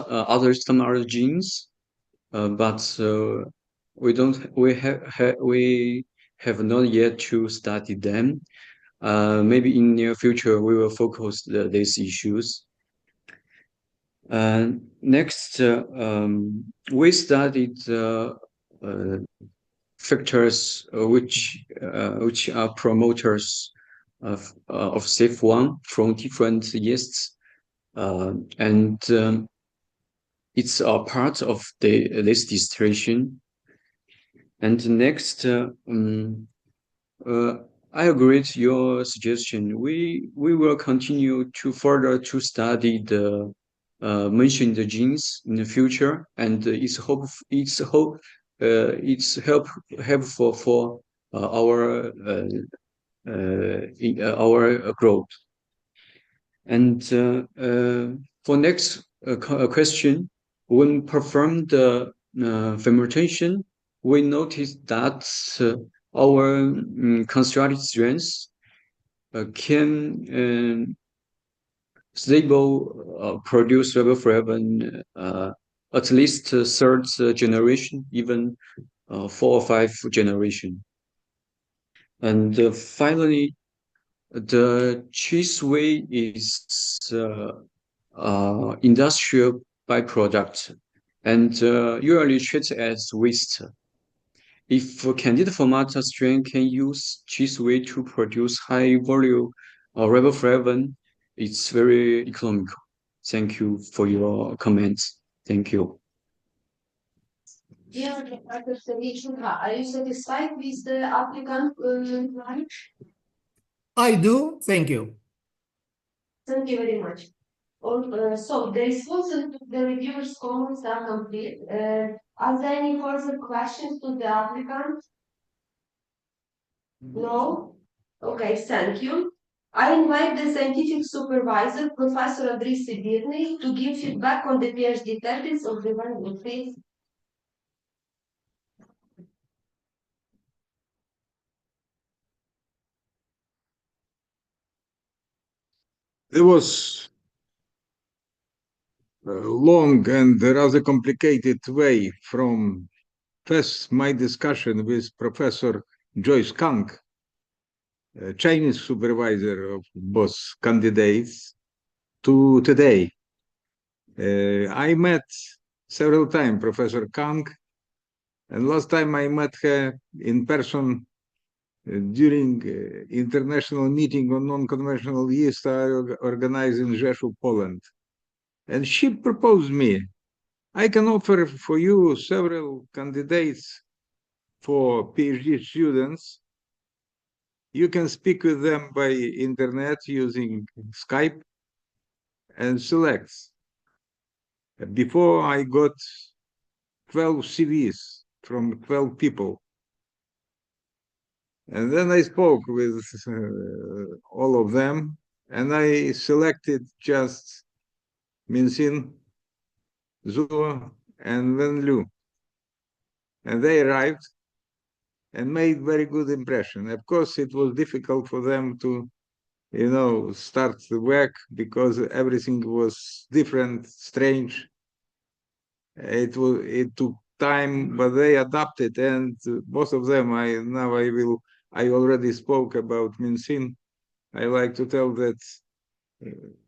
other some other genes, but we have not yet to study them. Maybe in near future we will focus these issues. Next, we studied factors which are promoters of SIF1 from different yeasts, and it's a part of this distillation. And next, I agree with your suggestion. We will continue to further to study the mentioned genes in the future, and it's helpful for our growth. And for next question, when performed the fermentation, we noticed that our constructed strands can stable produce riboflavin at least third generation, even 4 or 5 generation. And finally, the cheese whey is industrial byproduct and usually treated as waste. If Candida formata strain can use cheese whey to produce high volume riboflavin, it's very economical. Thank you for your comments. Thank you. Dear Dr. Sergei Shulga, are you satisfied with the applicant? I do. Thank you. Thank you very much. So the responses to the reviewers' comments are complete. Are there any further questions to the applicant? No? Okay, thank you. I invite the scientific supervisor, Professor Andrei Sibirny, to give feedback on the PhD thesis of the one please. There was a long and rather complicated way from first my discussion with Professor Joyce Kang, Chinese supervisor of both candidates, to today. I met several times Professor Kang, and last time I met her in person during international meeting on non-conventional yeast organized in Rzeszów, Poland. And she proposed me, I can offer for you several candidates for PhD students. You can speak with them by internet using Skype and select. Before I got 12 CVs from 12 people. And then I spoke with all of them, and I selected just Minsin, Zhu, and then Lü. And they arrived and made very good impression. Of course, it was difficult for them to, start the work because everything was different, strange. It took time, but they adapted, and both of them, I will I already spoke about Minsin. I like to tell that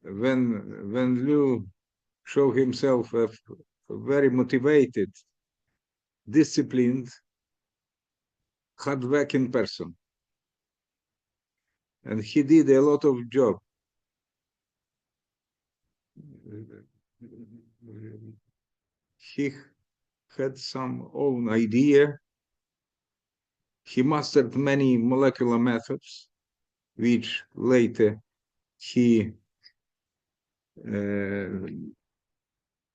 when Lü showed himself a very motivated, disciplined, hardworking person, and he did a lot of job. He had some own idea. He mastered many molecular methods, which later he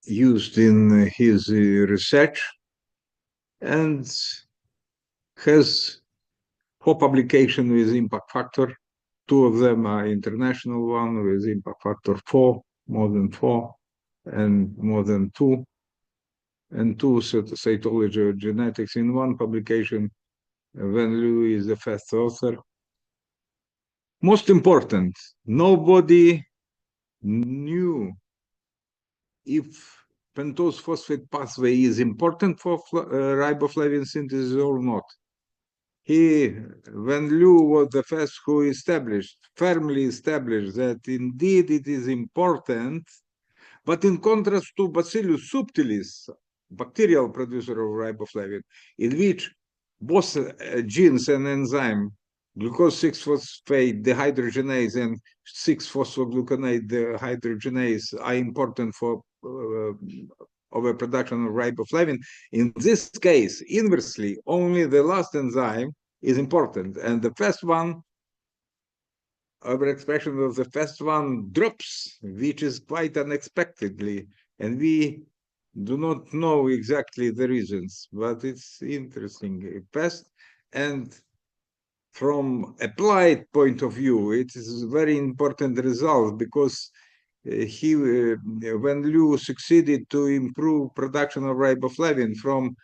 used in his research, and has 4 publications with impact factor. 2 of them are international, one with impact factor 4, more than 4, and more than 2, and 2 cytology of genetics. In 1 publication, when Lü is the first author. Most important, nobody knew if pentose phosphate pathway is important for riboflavin synthesis or not. When Lü was the first who firmly established that indeed it is important, but in contrast to Bacillus subtilis, bacterial producer of riboflavin, in which both genes and enzyme, glucose 6-phosphate dehydrogenase and 6-phosphogluconate dehydrogenase, are important for overproduction of riboflavin. In this case, inversely, only the last enzyme is important, and the first one, overexpression of the first one drops, which is quite unexpectedly, and we do not know exactly the reasons, but it's interesting. First, and from applied point of view, it is a very important result, because when Lü succeeded to improve production of riboflavin from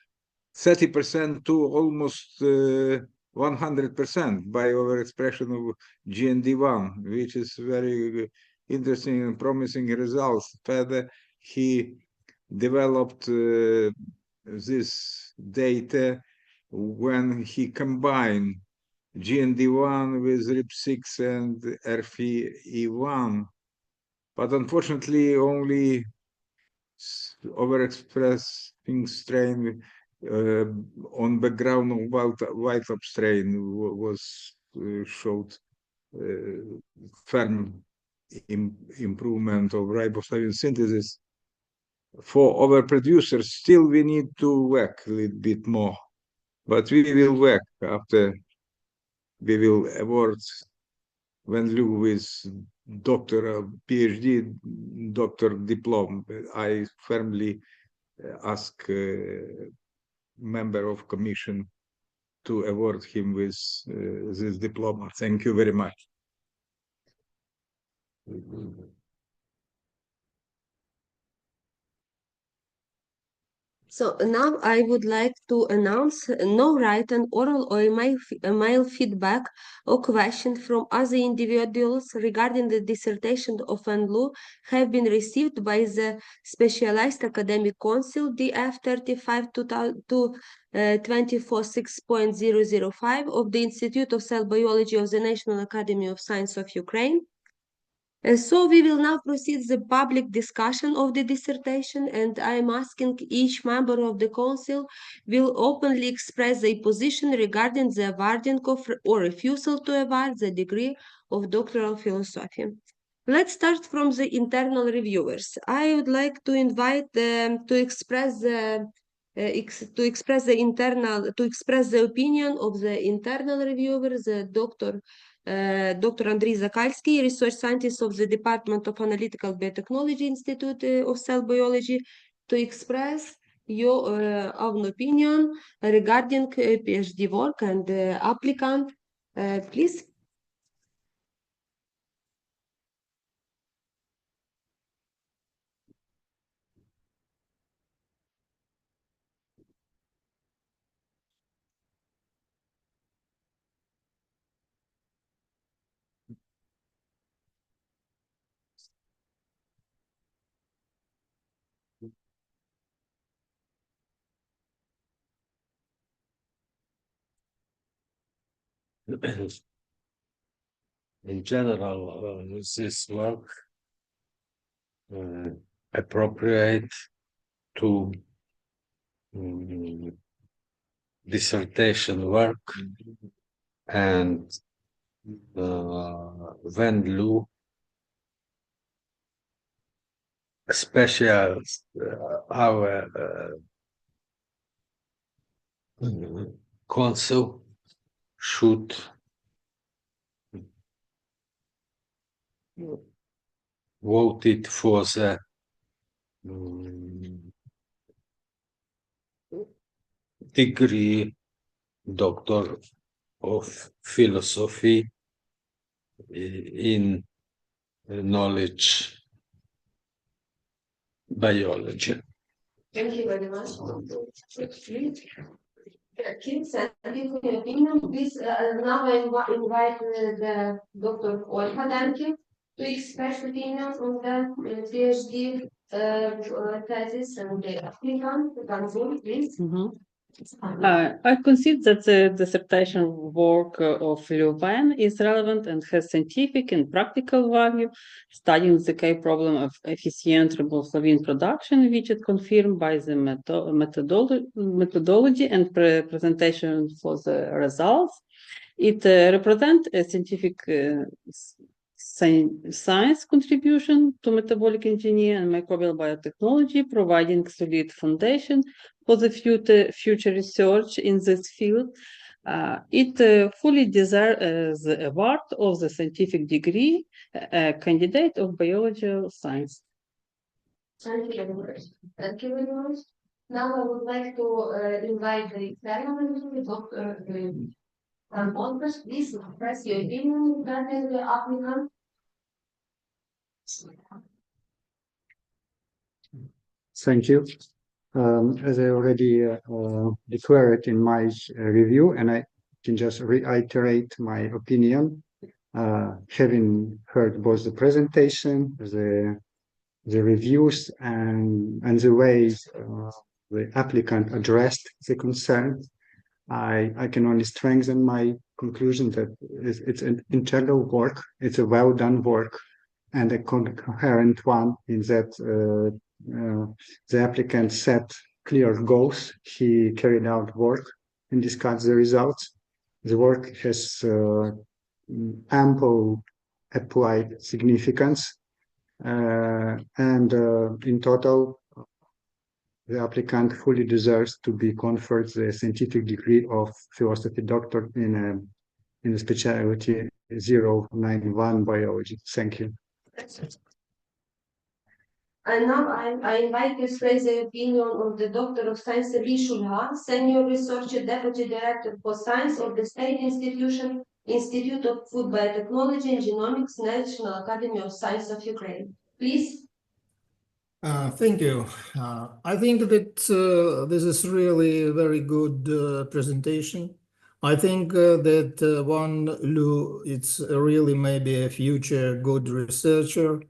30% to almost 100% by overexpression of GND1, which is very interesting and promising results. Further, he developed this data when he combined GND1 with RIP6 and RFE1, but unfortunately only overexpressing strain on background of wild-type strain was showed firm improvement of riboflavin synthesis. For overproducers, still we need to work a little bit more, but we will work after we will award when Lü with doctor, PhD, doctor diploma. I firmly ask member of commission to award him with this diploma. Thank you very much. So now I would like to announce no written, oral, or email feedback or question from other individuals regarding the dissertation of Lü have been received by the Specialized Academic Council DF 35 to 24.6.005 of the Institute of Cell Biology of the National Academy of Science of Ukraine. So we will now proceed the public discussion of the dissertation, and I am asking each member of the council will openly express their position regarding the awarding of or refusal to award the degree of doctoral philosophy. Let's start from the internal reviewers. I would like to invite them to express the opinion of the internal reviewer, the Dr. Андрій Закальський, research scientist of the Department of Analytical Biotechnology Institute of Cell Biology, to express your own opinion regarding PhD work and applicant. Please. in general, this work appropriate to dissertation work, and when Lü special our council should vote it for the degree Doctor of Philosophy in knowledge biology. Thank you very much. Kids, thank you for your opinion. Please, now I invite the Dr. Olga Danke to express opinions on the PhD thesis and the applicant. Please. I consider that the dissertation work of Lü Vena is relevant and has scientific and practical value, studying the key problem of efficient riboflavin production, which is confirmed by the methodology and presentation for the results. It represents a scientific science contribution to metabolic engineering and microbial biotechnology, providing solid foundation for the future research in this field. It fully deserves the award of the scientific degree, candidate of biological science. Thank you very much. Thank you very much. Now I would like to invite the examiner, Dr. Olga. Please express your opinion regarding the applicant. Thank you. As I already declared in my review, and I can just reiterate my opinion, having heard both the presentation, the reviews, and the ways the applicant addressed the concern, I can only strengthen my conclusion that it's an integral work, it's a well done work, and a coherent one in that the applicant set clear goals, he carried out work and discussed the results. The work has ample applied significance, and in total, the applicant fully deserves to be conferred the scientific degree of philosophy doctor in the specialty 091 biology. Thank you. And now I invite to express the opinion of the Doctor of Science, Lü Vena, Senior Researcher, Deputy Director for Science of the State Institute of Food Biotechnology and Genomics, National Academy of Science of Ukraine. Please. Thank you. I think that this is really a very good presentation. I think that Lü, it's really maybe a future good researcher.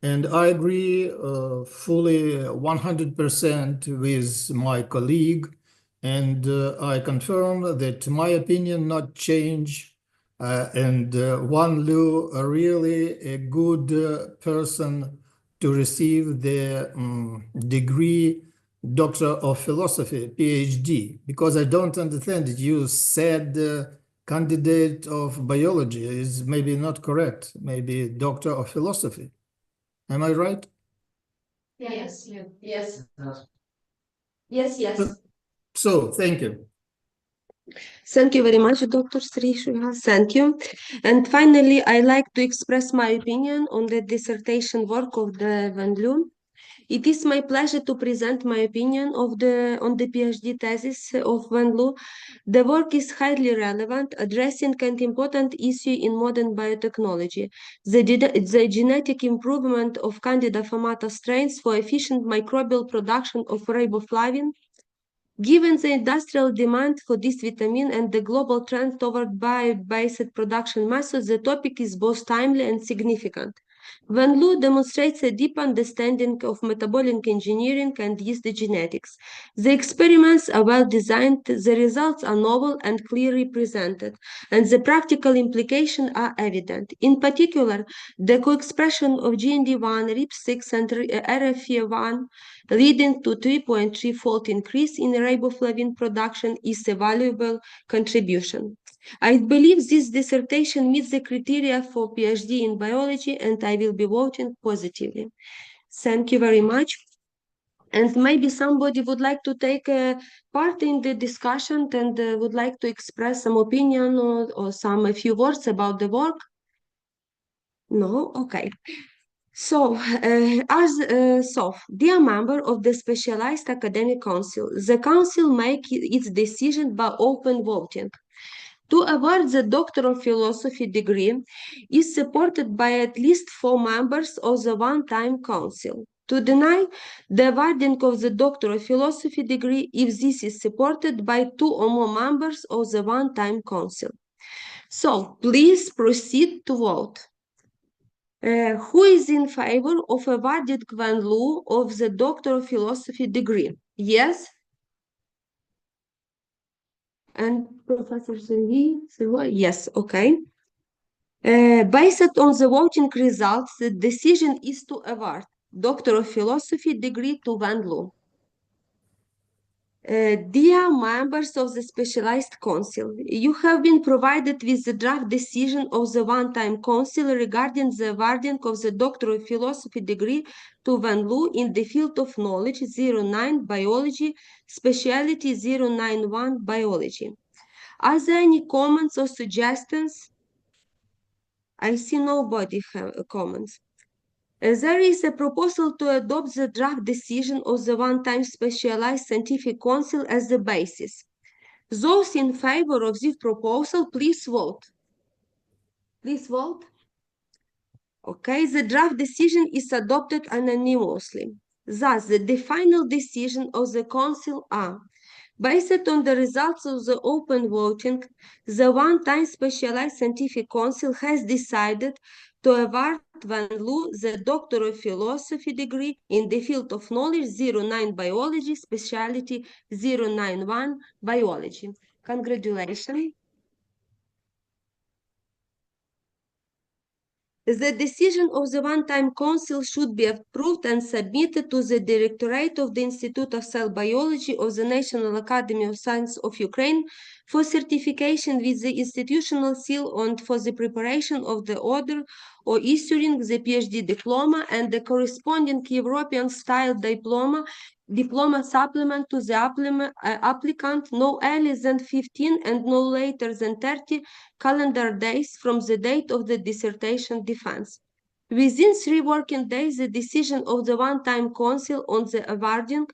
And I agree fully 100% with my colleague, and I confirm that my opinion not change, and Lü really a good person to receive the degree Doctor of Philosophy, PhD, because I don't understand it. You said candidate of biology is maybe not correct, maybe Doctor of Philosophy. Am I right? Yes, yes. Yes. So, thank you. Thank you very much, Dr. Srishula. Thank you. And finally, I like to express my opinion on the dissertation work of the Lü. It is my pleasure to present my opinion on the PhD thesis of Lü. The work is highly relevant, addressing an important issue in modern biotechnology, the genetic improvement of Candida famata strains for efficient microbial production of riboflavin. Given the industrial demand for this vitamin and the global trend toward bio-based production methods, the topic is both timely and significant. When Lü demonstrates a deep understanding of metabolic engineering and yeast genetics. The experiments are well designed, the results are novel and clearly presented, and the practical implications are evident. In particular, the co-expression of GND1, RIP6, and RFE1 leading to 3.3-fold increase in riboflavin production is a valuable contribution. I believe this dissertation meets the criteria for PhD in biology, and I will be voting positively. Thank you very much. And maybe somebody would like to take a part in the discussion and would like to express some opinion or a few words about the work. No? Okay. So, dear member of the Specialized Academic Council, the Council makes its decision by open voting. To award the Doctor of Philosophy degree is supported by at least 4 members of the one-time Council. To deny the awarding of the Doctor of Philosophy degree if this is supported by 2 or more members of the one-time Council. So, please proceed to vote. Who is in favor of awarding Quan Lü of the Doctor of Philosophy degree? Yes? And Professor Lee? Yes, okay. Based on the voting results, the decision is to award Doctor of Philosophy degree to Quan Lü. Dear members of the Specialized Council, you have been provided with the draft decision of the one-time Council regarding the awarding of the Doctor of Philosophy degree to Quan Lü in the field of knowledge 09 Biology, specialty 091 Biology. Are there any comments or suggestions? I see nobody have comments. There is a proposal to adopt the draft decision of the one-time Specialized Scientific Council as the basis. Those in favor of this proposal, please vote. Please vote. Okay, the draft decision is adopted unanimously. Thus, the final decision of the Council are: based on the results of the open voting, the one-time Specialized Scientific Council has decided to award Quan Lü the Doctor of Philosophy degree in the field of knowledge 09 Biology, specialty 091 Biology. Congratulations. The decision of the one-time Council should be approved and submitted to the Directorate of the Institute of Cell Biology of the National Academy of Sciences of Ukraine for certification with the institutional seal and for the preparation of the order or issuing the PhD diploma and the corresponding European-style diploma supplement to the applicant no earlier than 15 and no later than 30 calendar days from the date of the dissertation defense. Within 3 working days, the decision of the one-time Council on the awarding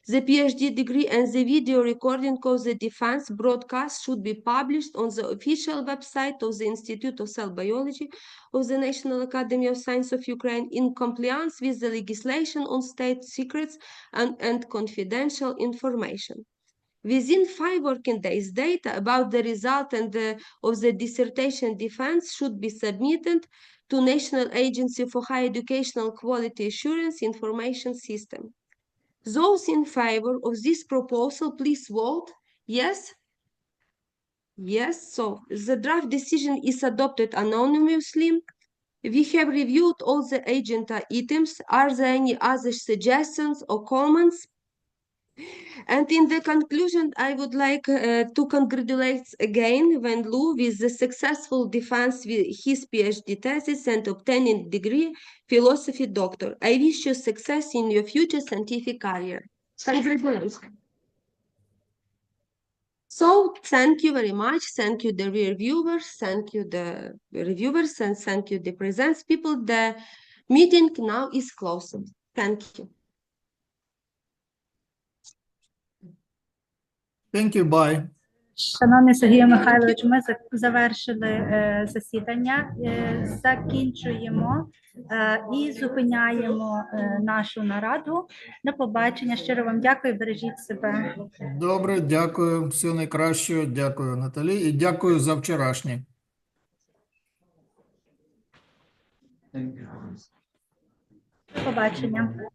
the PhD degree and the video recording of the defense broadcast should be published on the official website of the Institute of Cell Biology of the National Academy of Sciences of Ukraine in compliance with the legislation on state secrets and confidential information. Within 5 working days, data about the result and of the dissertation defense should be submitted to National Agency for Higher Educational Quality Assurance Information System. Those in favor of this proposal, please vote. Yes? Yes, so the draft decision is adopted anonymously. We have reviewed all the agenda items. Are there any other suggestions or comments? And in the conclusion, I would like to congratulate again Quan Lü with the successful defense with his PhD thesis and obtaining degree, philosophy doctor. I wish you success in your future scientific career. Congratulations. So, thank you very much. Thank you, the reviewers. Thank you, the reviewers, and thank you, the present people. The meeting now is closed. Thank you. Thank you, bye. Шановний Сергію Михайлович, ми завершили засідання, закінчуємо і зупиняємо нашу нараду. До побачення. Щиро вам дякую, бережіть себе. Добре, дякую. Всього найкращого. Дякую, Наталі. І дякую за вчорашнє. До побачення.